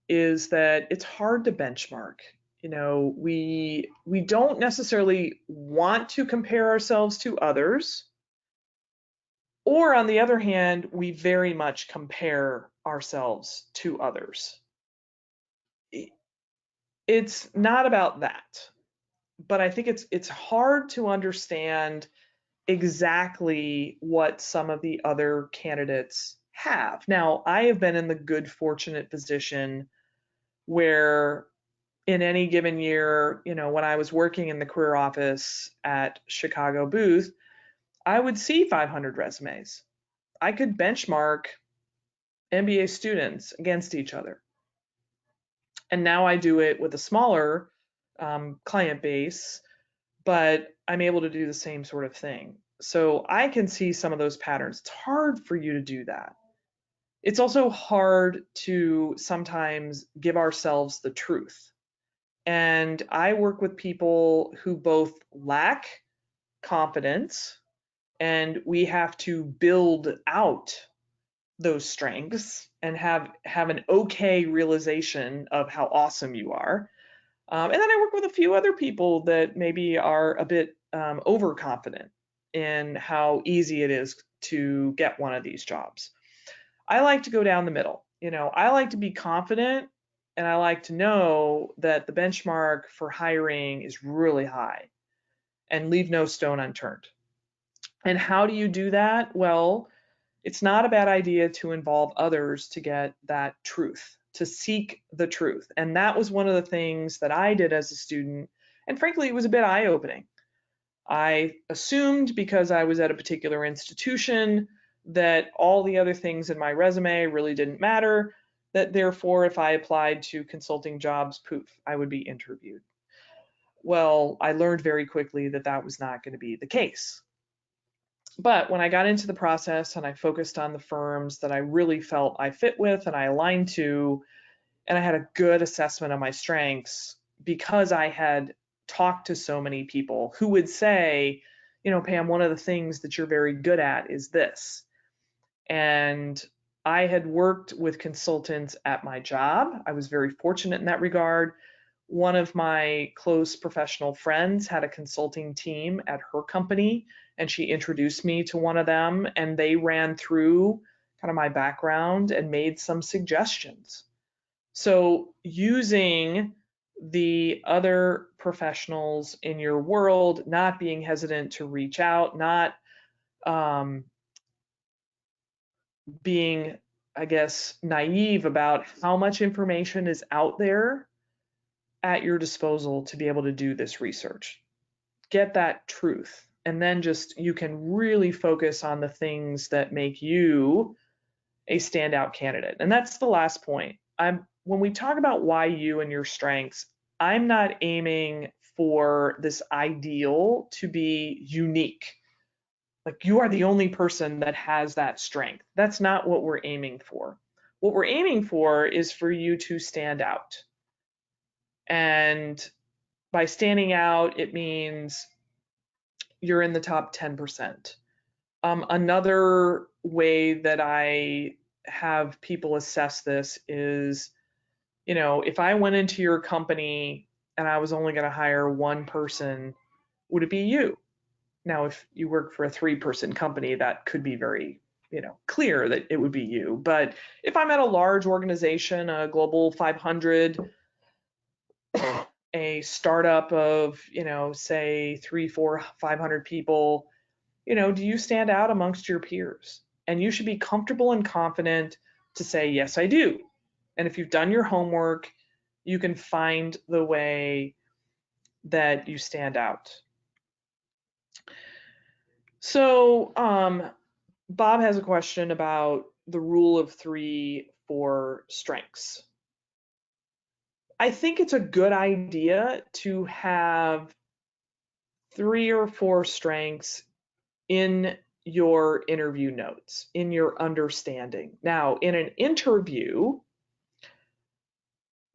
is that it's hard to benchmark. We don't necessarily want to compare ourselves to others, or on the other hand, we very much compare ourselves to others. It's not about that, but I think it's hard to understand exactly what some of the other candidates have. Now, I have been in the good fortunate position where in any given year, when I was working in the career office at Chicago Booth, I would see 500 resumes. I could benchmark MBA students against each other. And now I do it with a smaller client base, but I'm able to do the same sort of thing. So I can see some of those patterns. It's hard for you to do that. It's also hard to sometimes give ourselves the truth. And I work with people who both lack confidence, and we have to build out those strengths and have an okay realization of how awesome you are. And then I work with a few other people that maybe are a bit overconfident in how easy it is to get one of these jobs. I like to go down the middle. I like to be confident, and I like to know that the benchmark for hiring is really high and leave no stone unturned. And how do you do that? Well, it's not a bad idea to involve others to get that truth, to seek the truth. And that was one of the things that I did as a student. And frankly, it was a bit eye opening. I assumed because I was at a particular institution that all the other things in my resume really didn't matter, that therefore, if I applied to consulting jobs, poof, I would be interviewed. Well, I learned very quickly that that was not going to be the case. But when I got into the process and I focused on the firms that I really felt I fit with and I aligned to, and I had a good assessment of my strengths because I had talked to so many people who would say, Pam, one of the things that you're very good at is this. And I had worked with consultants at my job. I was very fortunate in that regard. One of my close professional friends had a consulting team at her company, and she introduced me to one of them, and they ran through kind of my background and made some suggestions. So using the other professionals in your world, not being hesitant to reach out, not um, being, I guess, naive about how much information is out there at your disposal to be able to do this research. Get that truth. And then just you can really focus on the things that make you a standout candidate. And that's the last point. When we talk about why you and your strengths, I'm not aiming for this ideal to be unique. Like you are the only person that has that strength. That's not what we're aiming for. What we're aiming for is for you to stand out. And by standing out, it means you're in the top 10%. Another way that I have people assess this is, if I went into your company and I was only going to hire one person, would it be you? Now, if you work for a 3-person company, that could be very, clear that it would be you. But if I'm at a large organization, a global 500, a startup of, say 3, 4, 500 people, do you stand out amongst your peers? And you should be comfortable and confident to say, yes, I do. And if you've done your homework, you can find the way that you stand out. So Bob has a question about the rule of 3 for strengths. I think it's a good idea to have 3 or 4 strengths in your interview notes, in your understanding. Now, in an interview,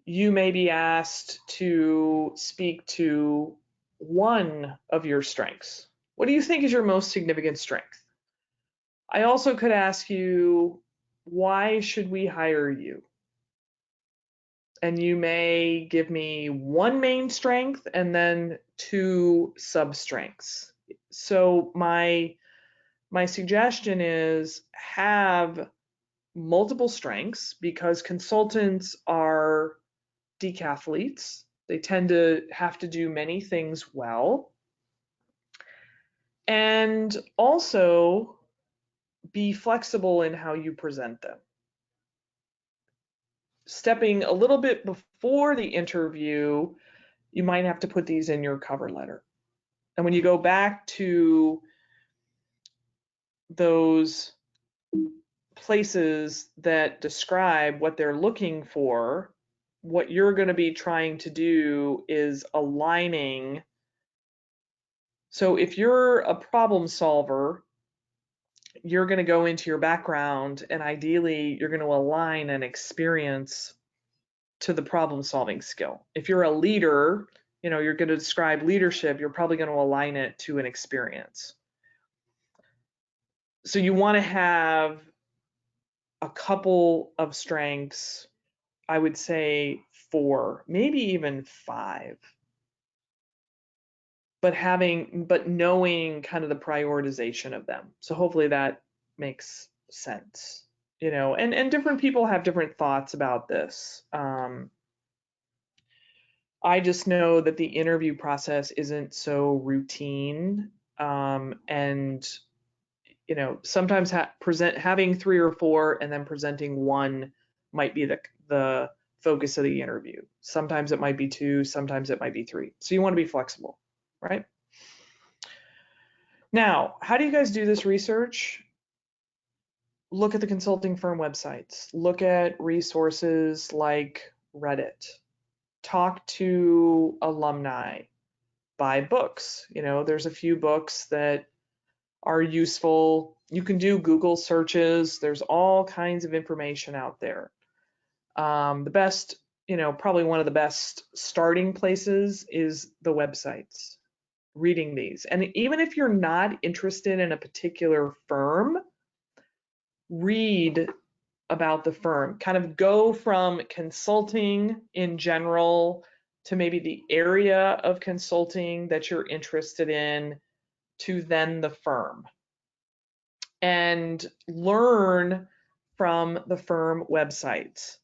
you may be asked to speak to one of your strengths. What do you think is your most significant strength? I also could ask you, why should we hire you? And you may give me one main strength and then 2 sub strengths. So my suggestion is have multiple strengths because consultants are decathletes. They tend to have to do many things well. And also be flexible in how you present them. Stepping a little bit before the interview, you might have to put these in your cover letter. And when you go back to those places that describe what they're looking for, what you're going to be trying to do is aligning. So if you're a problem solver you're going to go into your background, and ideally you're going to align an experience to the problem solving skill. If you're a leader, you're going to describe leadership, you're probably going to align it to an experience. So you want to have a couple of strengths, I would say 4, maybe even 5. But knowing kind of the prioritization of them. So hopefully that makes sense. And different people have different thoughts about this. I just know that the interview process isn't so routine, and sometimes having 3 or 4 and then presenting 1 might be the focus of the interview. Sometimes it might be 2, sometimes it might be 3. So you want to be flexible, right? Now, how do you guys do this research? Look at the consulting firm websites. Look at resources like Reddit. Talk to alumni. Buy books. There's a few books that are useful. You can do Google searches. There's all kinds of information out there. The best, probably one of the best starting places is the websites, reading these. And even if you're not interested in a particular firm, read about the firm. Kind of go from consulting in general to maybe the area of consulting that you're interested in to then the firm. And learn from the firm websites.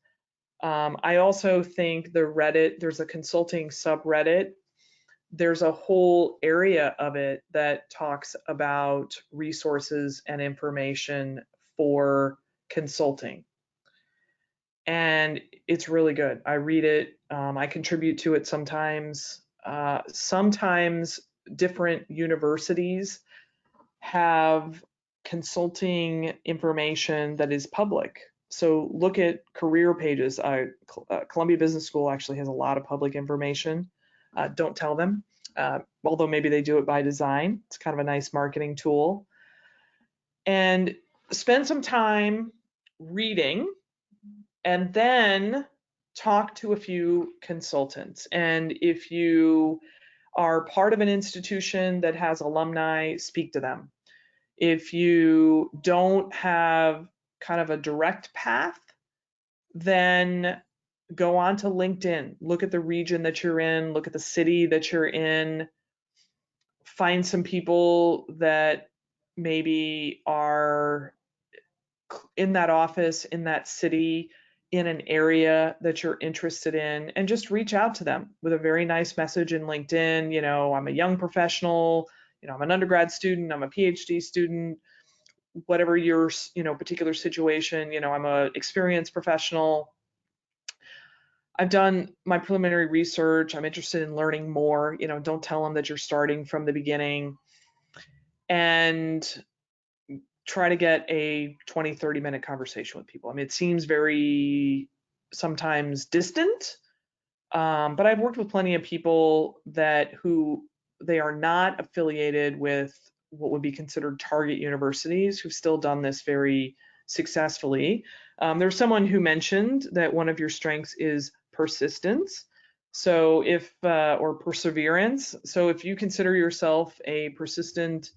I also think there's a consulting subreddit. There's a whole area of it that talks about resources and information for consulting. And it's really good. I read it. I contribute to it sometimes. Sometimes different universities have consulting information that is public. So look at career pages. Columbia Business School actually has a lot of public information. Don't tell them, although maybe they do it by design. It's kind of a nice marketing tool. And spend some time reading, and then talk to a few consultants. And if you are part of an institution that has alumni, speak to them. If you don't have kind of a direct path, then go on to LinkedIn. Look at the region that you're in, look at the city that you're in, find some people that maybe are in that office, in that city, in an area that you're interested in, and just reach out to them with a very nice message in LinkedIn. I'm a young professional, I'm an undergrad student, I'm a PhD student, whatever your particular situation. I'm a experienced professional. I've done my preliminary research. I'm interested in learning more. Don't tell them that you're starting from the beginning, and try to get a 20-30 minute conversation with people. I mean, it seems very sometimes distant, but I've worked with plenty of people who they are not affiliated with what would be considered target universities, who've still done this very successfully. There's someone who mentioned that one of your strengths is persistence. So or perseverance. So if you consider yourself a persistent,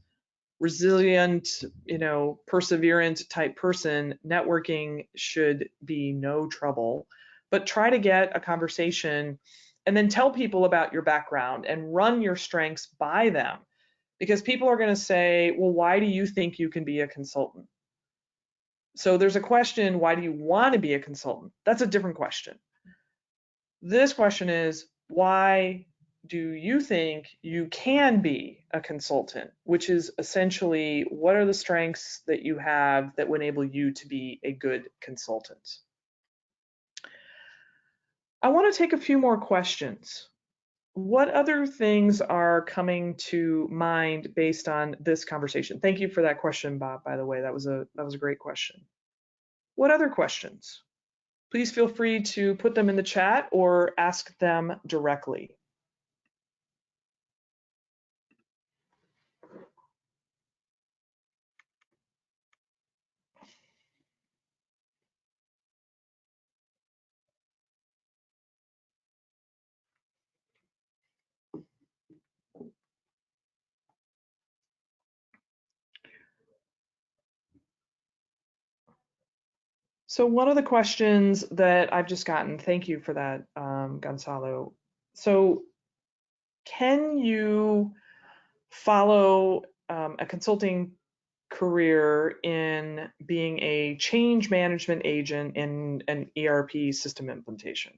resilient, perseverant type person, networking should be no trouble. But try to get a conversation and then tell people about your background and run your strengths by them. Because people are going to say, well, why do you think you can be a consultant? So there's a question, why do you want to be a consultant? That's a different question. This question is, why do you think you can be a consultant? Which is essentially, what are the strengths that you have that will enable you to be a good consultant? I want to take a few more questions. What other things are coming to mind based on this conversation? Thank you for that question, Bob, by the way. That was a great question. What other questions? Please feel free to put them in the chat or ask them directly. So one of the questions that I've just gotten, thank you for that, Gonzalo. So can you follow a consulting career in being a change management agent in an ERP system implementation?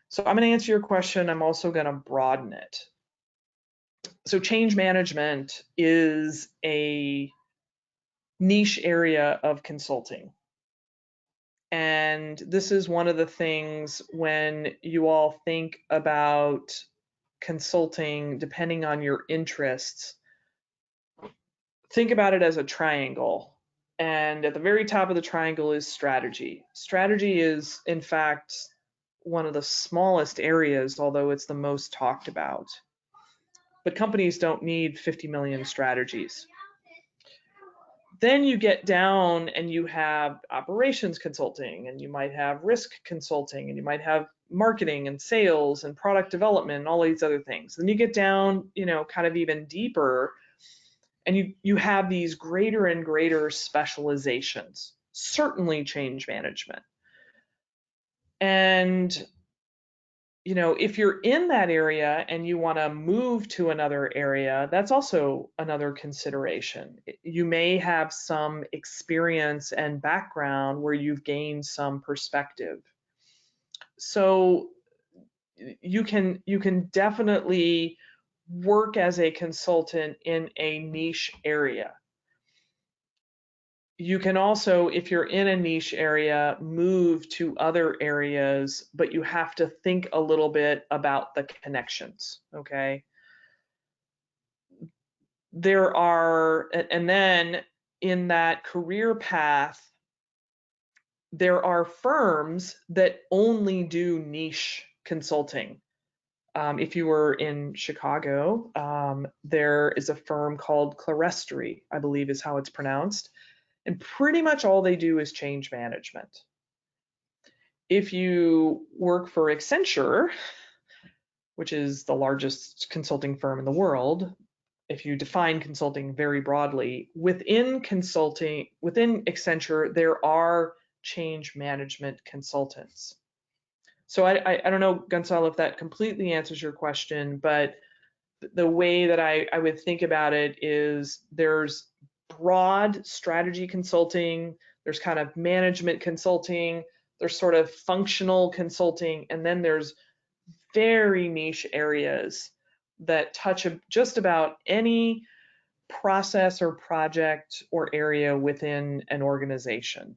So I'm going to answer your question. I'm also going to broaden it. So change management is a niche area of consulting. And this is one of the things when you all think about consulting, depending on your interests, think about it as a triangle. And at the very top of the triangle is strategy. Strategy is, in fact, one of the smallest areas, although it's the most talked about. But companies don't need 50 million strategies. Then you get down and you have operations consulting, and you might have risk consulting, and you might have marketing and sales and product development and all these other things. Then you get down, kind of even deeper, and you have these greater and greater specializations, certainly change management. And if you're in that area and you want to move to another area, that's also another consideration. You may have some experience and background where you've gained some perspective. So you can definitely work as a consultant in a niche area. You can also, if you're in a niche area, move to other areas, but you have to think a little bit about the connections, okay? And then in that career path, there are firms that only do niche consulting. If you were in Chicago, there is a firm called Clarestri, I believe is how it's pronounced. And pretty much all they do is change management. If you work for Accenture, which is the largest consulting firm in the world, if you define consulting very broadly, within Accenture, there are change management consultants. So I don't know, Gonzalo, if that completely answers your question, but the way that I would think about it is there's broad strategy consulting, there's kind of management consulting, there's sort of functional consulting, and then there's very niche areas that touch just about any process or project or area within an organization.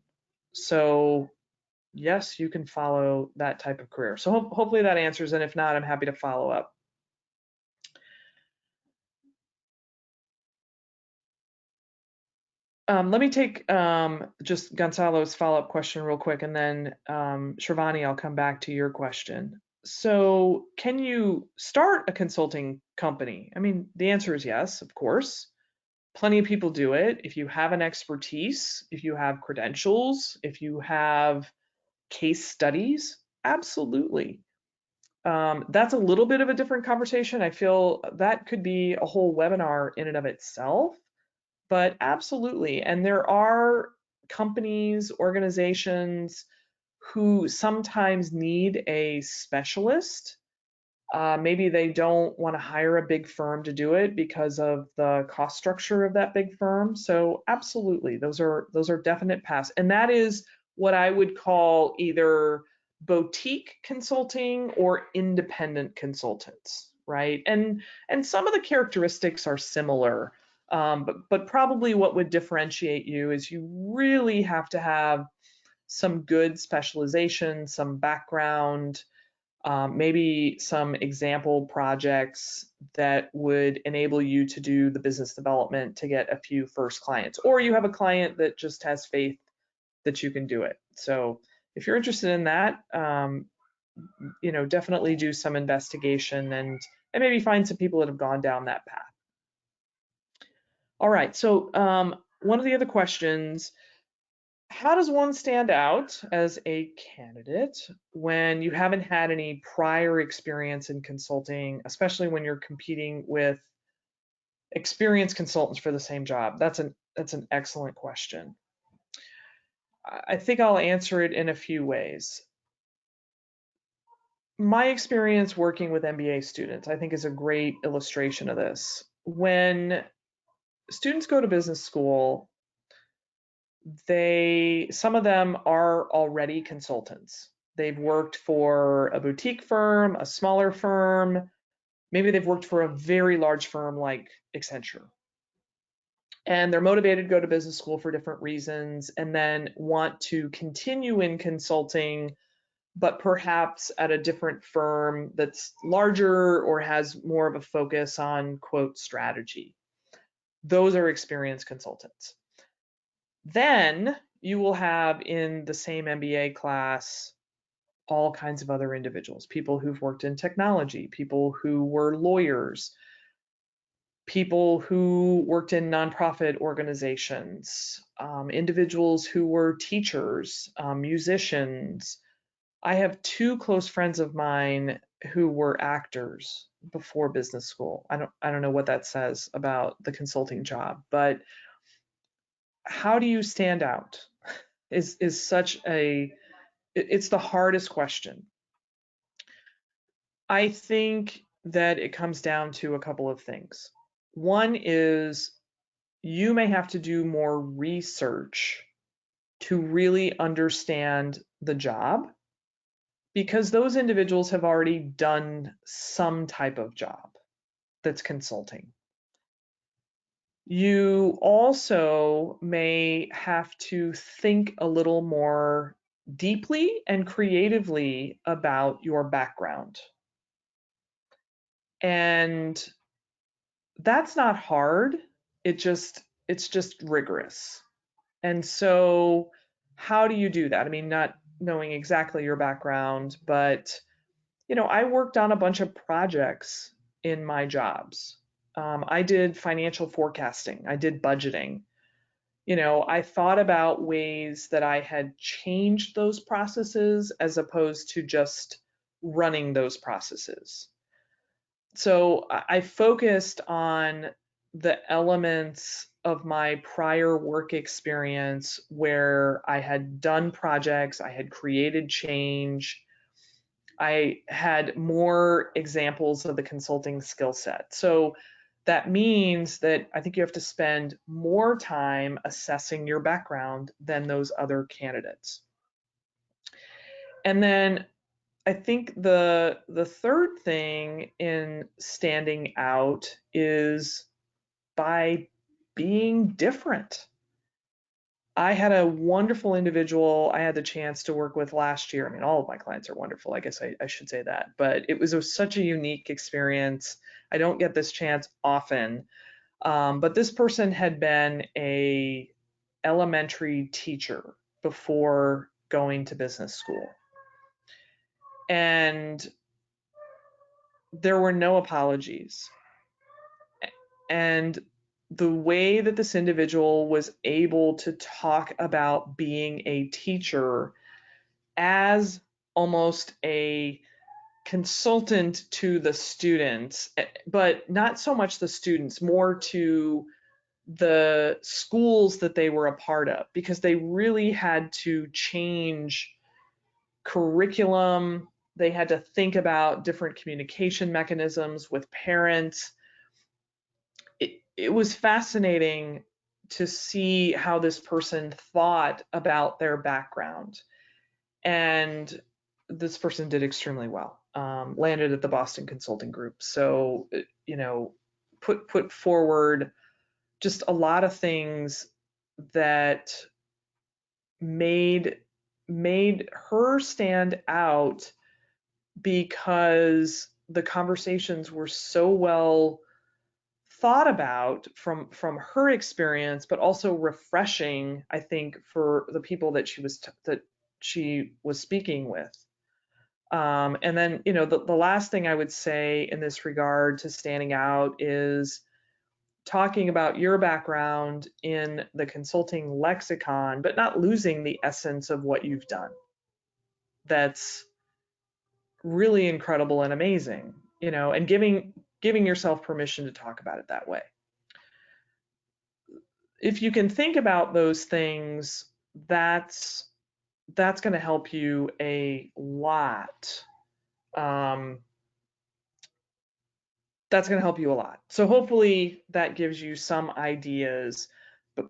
So yes, you can follow that type of career. So hopefully that answers, and if not, I'm happy to follow up. Let me take just Gonzalo's follow-up question real quick, and then Shravani, I'll come back to your question. So can you start a consulting company? I mean, the answer is yes, of course. Plenty of people do it. If you have an expertise, if you have credentials, if you have case studies, absolutely. That's a little bit of a different conversation. I feel that could be a whole webinar in and of itself. But absolutely, and there are companies, organizations who sometimes need a specialist. Maybe they don't want to hire a big firm to do it because of the cost structure of that big firm. So absolutely, those are definite paths, and that is what I would call either boutique consulting or independent consultants, right? And some of the characteristics are similar. But probably what would differentiate you is you really have to have some good specialization, some background, maybe some example projects that would enable you to do the business development to get a few first clients, or you have a client that just has faith that you can do it. So if you're interested in that, definitely do some investigation and maybe find some people that have gone down that path. All right, so one of the other questions, how does one stand out as a candidate when you haven't had any prior experience in consulting, especially when you're competing with experienced consultants for the same job? That's an excellent question. I think I'll answer it in a few ways. My experience working with MBA students, I think, is a great illustration of this. When students go to business school, some of them are already consultants. They've worked for a boutique firm, a smaller firm, maybe they've worked for a very large firm like Accenture. And they're motivated to go to business school for different reasons and then want to continue in consulting, but perhaps at a different firm that's larger or has more of a focus on, quote, strategy. Those are experienced consultants. Then you will have in the same MBA class all kinds of other individuals, people who've worked in technology, people who were lawyers, people who worked in nonprofit organizations, individuals who were teachers, musicians. I have two close friends of mine who were actors before business school. I don't know what that says about the consulting job, but how do you stand out is such a it's the hardest question. I think that it comes down to a couple of things. One is you may have to do more research to really understand the job because those individuals have already done some type of job that's consulting. You also may have to think a little more deeply and creatively about your background. And that's not hard. It's just rigorous. And so how do you do that? I mean, not knowing exactly your background, but I worked on a bunch of projects in my jobs. I did financial forecasting. I did budgeting. I thought about ways that I had changed those processes as opposed to just running those processes. So I focused on the elements of my prior work experience where I had done projects, I had created change, I had more examples of the consulting skill set. So that means that I think you have to spend more time assessing your background than those other candidates. And then I think the third thing in standing out is by being different. I had a wonderful individual I had the chance to work with last year. I mean, all of my clients are wonderful. I guess I should say that, but it was such a unique experience. I don't get this chance often, but this person had been a elementary teacher before going to business school. And there were no apologies. And the way that this individual was able to talk about being a teacher as almost a consultant to the students, but not so much the students, more to the schools that they were a part of, because they really had to change curriculum. They had to think about different communication mechanisms with parents. It was fascinating to see how this person thought about their background. And this person did extremely well, landed at the Boston Consulting Group. So, put forward just a lot of things that made her stand out because the conversations were so well thought about from her experience, but also refreshing, I think, for the people that she was speaking with. And then, the last thing I would say in this regard to standing out is talking about your background in the consulting lexicon, but not losing the essence of what you've done. That's really incredible and amazing, and giving yourself permission to talk about it that way. If you can think about those things, that's going to help you a lot. That's going to help you a lot. So hopefully that gives you some ideas.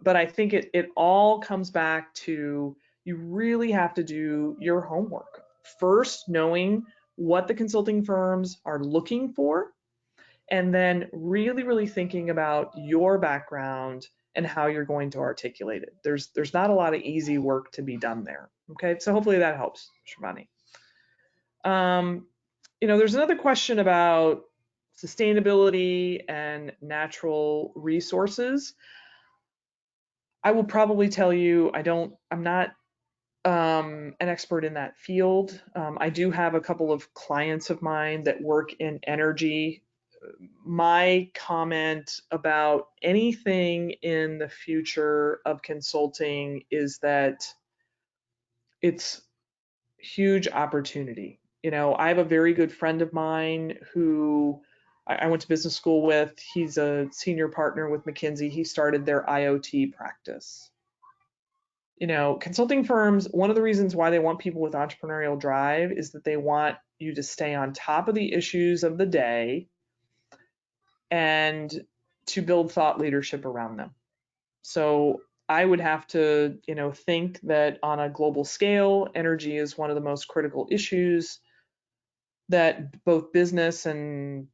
But I think it all comes back to you really have to do your homework. First, knowing what the consulting firms are looking for, and then really, really thinking about your background and how you're going to articulate it. There's not a lot of easy work to be done there. Okay, so hopefully that helps, Shivani. There's another question about sustainability and natural resources. I will probably tell you I'm not an expert in that field. I do have a couple of clients of mine that work in energy. My comment about anything in the future of consulting is that it's huge opportunity. I have a very good friend of mine who I went to business school with. He's a senior partner with McKinsey. He started their IoT practice. Consulting firms, one of the reasons why they want people with entrepreneurial drive is that they want you to stay on top of the issues of the day and to build thought leadership around them. So I would have to, think that on a global scale, energy is one of the most critical issues that both business and,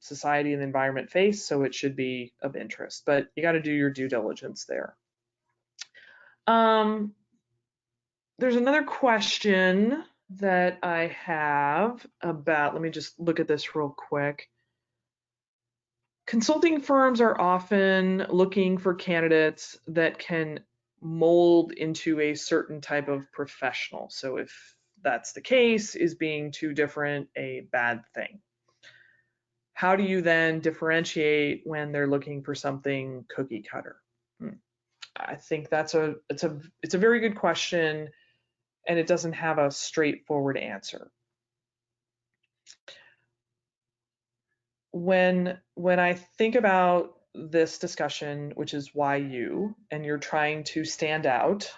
society and the environment face. So it should be of interest, but you got to do your due diligence there. There's another question that I have about, let me just look at this real quick. Consulting firms are often looking for candidates that can mold into a certain type of professional. So if that's the case, is being too different a bad thing? How do you then differentiate when they're looking for something cookie cutter? I think it's a very good question, and it doesn't have a straightforward answer. When I think about this discussion, which is why and you're trying to stand out,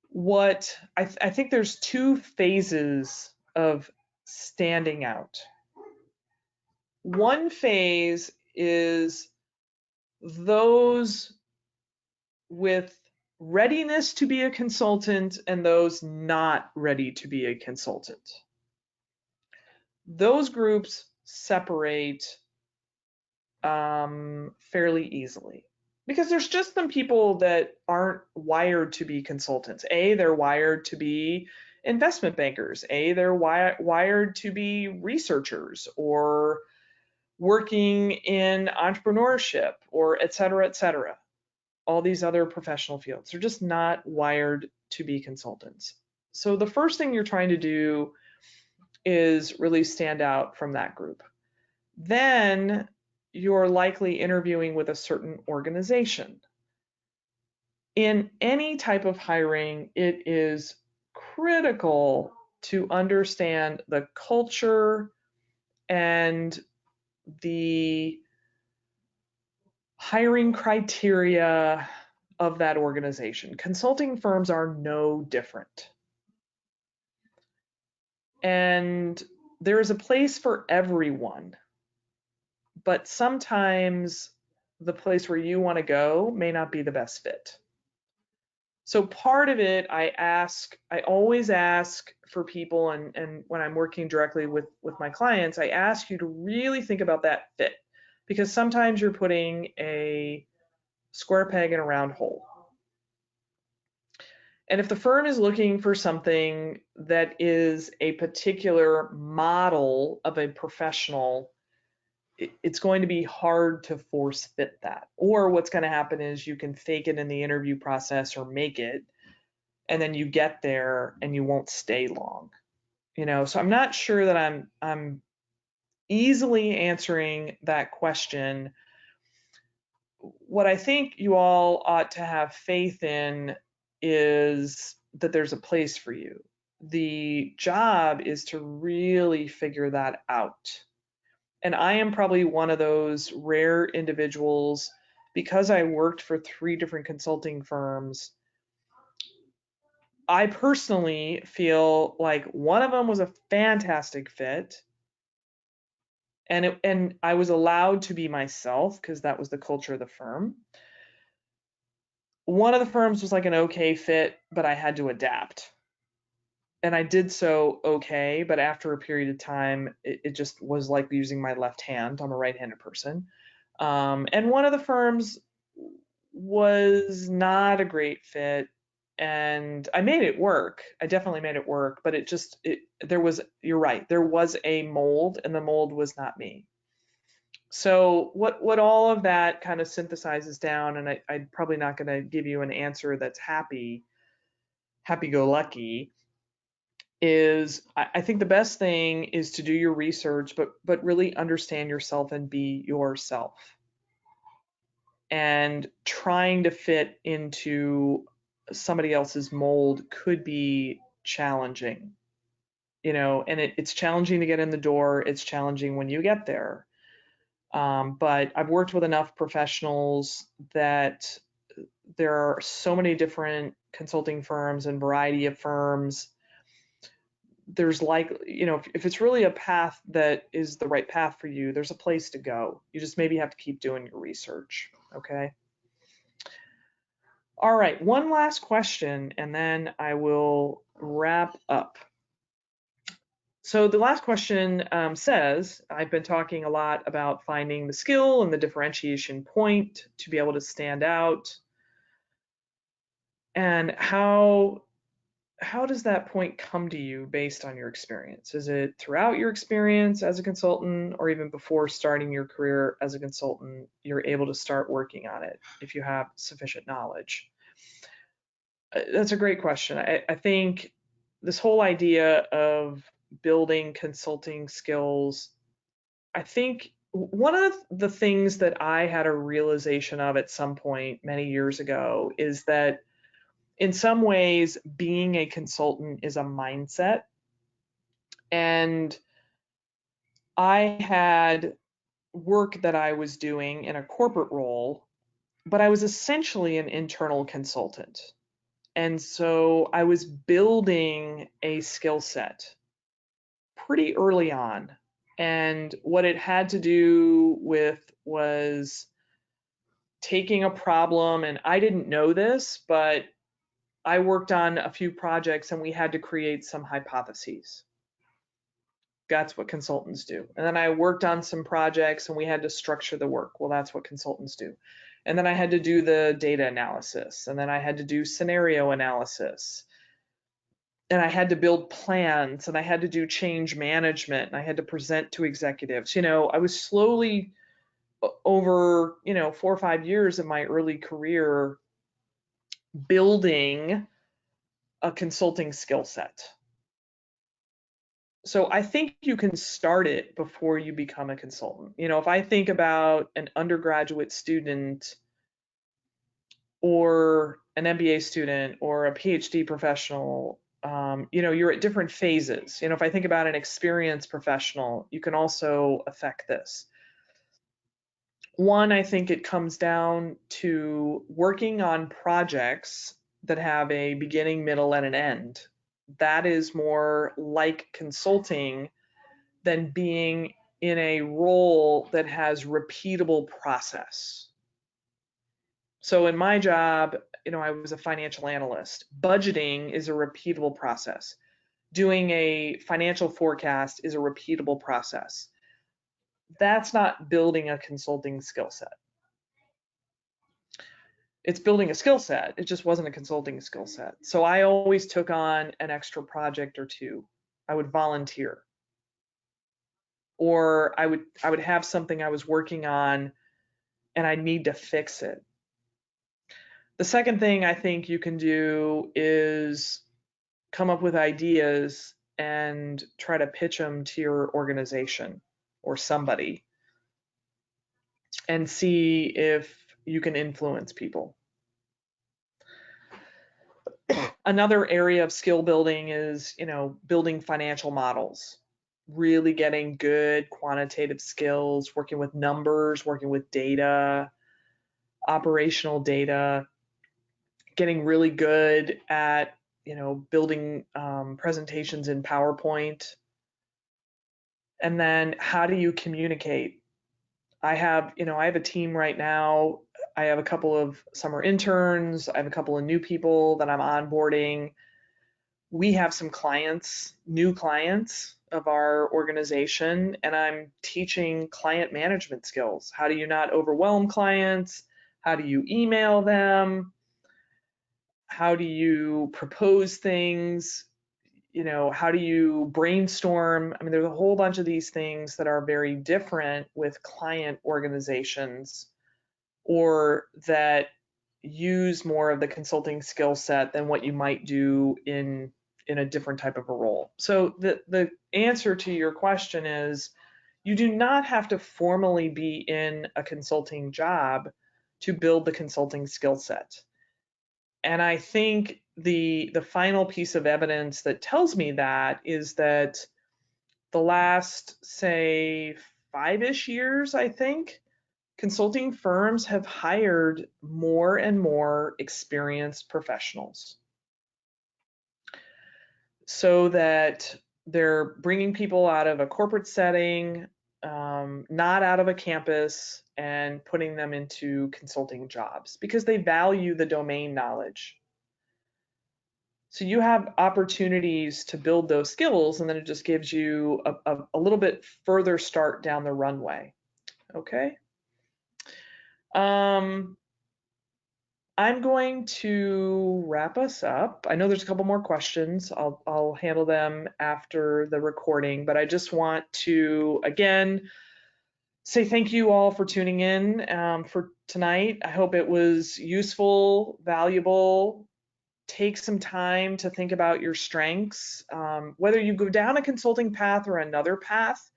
what I think there's two phases of standing out. One phase is those with readiness to be a consultant and those not ready to be a consultant. Those groups separate fairly easily because there's just some people that aren't wired to be consultants. They're wired to be investment bankers. They're wired to be researchers or working in entrepreneurship or et cetera, all these other professional fields. They're just not wired to be consultants. So the first thing you're trying to do is really stand out from that group. Then you're likely interviewing with a certain organization. In any type of hiring, it is critical to understand the culture and the hiring criteria of that organization. Consulting firms are no different. And there is a place for everyone, but sometimes the place where you want to go may not be the best fit. So part of it, I always ask for people, and when I'm working directly with my clients, I ask you to really think about that fit, because sometimes you're putting a square peg in a round hole. And if the firm is looking for something that is a particular model of a professional, it's going to be hard to force fit that. Or what's going to happen is you can fake it in the interview process or make it, and then you get there and you won't stay long. So I'm not sure that I'm easily answering that question. What I think you all ought to have faith in is that there's a place for you. The job is to really figure that out. And I am probably one of those rare individuals, because I worked for 3 different consulting firms, I personally feel like one of them was a fantastic fit, and I was allowed to be myself because that was the culture of the firm. One of the firms was like an okay fit, but I had to adapt. And I did so okay, but after a period of time, it just was like using my left hand. I'm a right-handed person. And one of the firms was not a great fit, and I made it work. I definitely made it work, but there was, you're right, there was a mold, and the mold was not me. So what all of that kind of synthesizes down, and I'm probably not going to give you an answer that's happy-go-lucky, is I think the best thing is to do your research, but really understand yourself and be yourself. And trying to fit into somebody else's mold could be challenging, and it's challenging to get in the door. It's challenging when you get there. But I've worked with enough professionals that there are so many different consulting firms and variety of firms. There's if it's really a path that is the right path for you, there's a place to go. You just maybe have to keep doing your research. Okay. All right, one last question, and then I will wrap up. So the last question says, I've been talking a lot about finding the skill and the differentiation point to be able to stand out. And how does that point come to you based on your experience? Is it throughout your experience as a consultant, or even before starting your career as a consultant, you're able to start working on it if you have sufficient knowledge? That's a great question. I think this whole idea of building consulting skills, I think one of the things that I had a realization of at some point many years ago is that in some ways, being a consultant is a mindset. And I had work that I was doing in a corporate role, but I was essentially an internal consultant. And so I was building a skill set pretty early on. And what it had to do with was taking a problem, and I didn't know this, but I worked on a few projects and we had to create some hypotheses. That's what consultants do. And then I worked on some projects and we had to structure the work. Well, that's what consultants do. And then I had to do the data analysis, and then I had to do scenario analysis, and I had to build plans, and I had to do change management, and I had to present to executives. I was slowly over, 4 or 5 years of my early career building a consulting skill set. So I think you can start it before you become a consultant. If I think about an undergraduate student or an MBA student or a PhD professional, you're at different phases. If I think about an experienced professional, you can also affect this. One, I think it comes down to working on projects that have a beginning, middle, and an end. That is more like consulting than being in a role that has repeatable process. So in my job, I was a financial analyst. Budgeting is a repeatable process. Doing a financial forecast is a repeatable process. That's not building a consulting skill set. It's building a skill set. It just wasn't a consulting skill set. So I always took on an extra project or two. I would volunteer. Or I would have something I was working on and I need to fix it. The second thing I think you can do is come up with ideas and try to pitch them to your organization or somebody and see if you can influence people. Another area of skill building is, building financial models, really getting good quantitative skills, working with numbers, working with data, operational data, getting really good at building presentations in PowerPoint. And then how do you communicate? I have a team right now. I have a couple of summer interns. I have a couple of new people that I'm onboarding. We have some clients, new clients of our organization, and I'm teaching client management skills. How do you not overwhelm clients? How do you email them? How do you propose things? How do you brainstorm? I mean, there's a whole bunch of these things that are very different with client organizations, or that use more of the consulting skill set than what you might do in a different type of a role. So the answer to your question is, you do not have to formally be in a consulting job to build the consulting skill set. And I think the final piece of evidence that tells me that is that the last, say, 5-ish years, I think, consulting firms have hired more and more experienced professionals, so that they're bringing people out of a corporate setting, not out of a campus, and putting them into consulting jobs because they value the domain knowledge. So you have opportunities to build those skills, and then it just gives you a little bit further start down the runway. Okay. I'm going to wrap us up. I know there's a couple more questions. I'll handle them after the recording, but I just want to, again, say thank you all for tuning in for tonight. I hope it was useful, valuable. Take some time to think about your strengths. Whether you go down a consulting path or another path,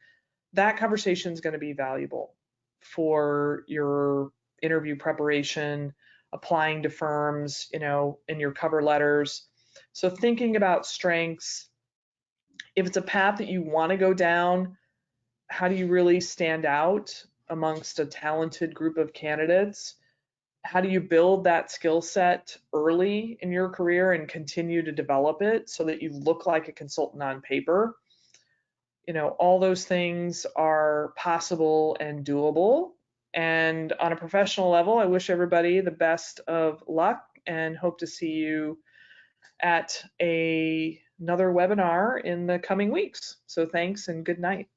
that conversation is going to be valuable for your interview preparation, applying to firms, in your cover letters. So thinking about strengths. If it's a path that you want to go down, how do you really stand out amongst a talented group of candidates? How do you build that skill set early in your career and continue to develop it so that you look like a consultant on paper? All those things are possible and doable. And on a professional level, I wish everybody the best of luck and hope to see you at another webinar in the coming weeks. So thanks and good night.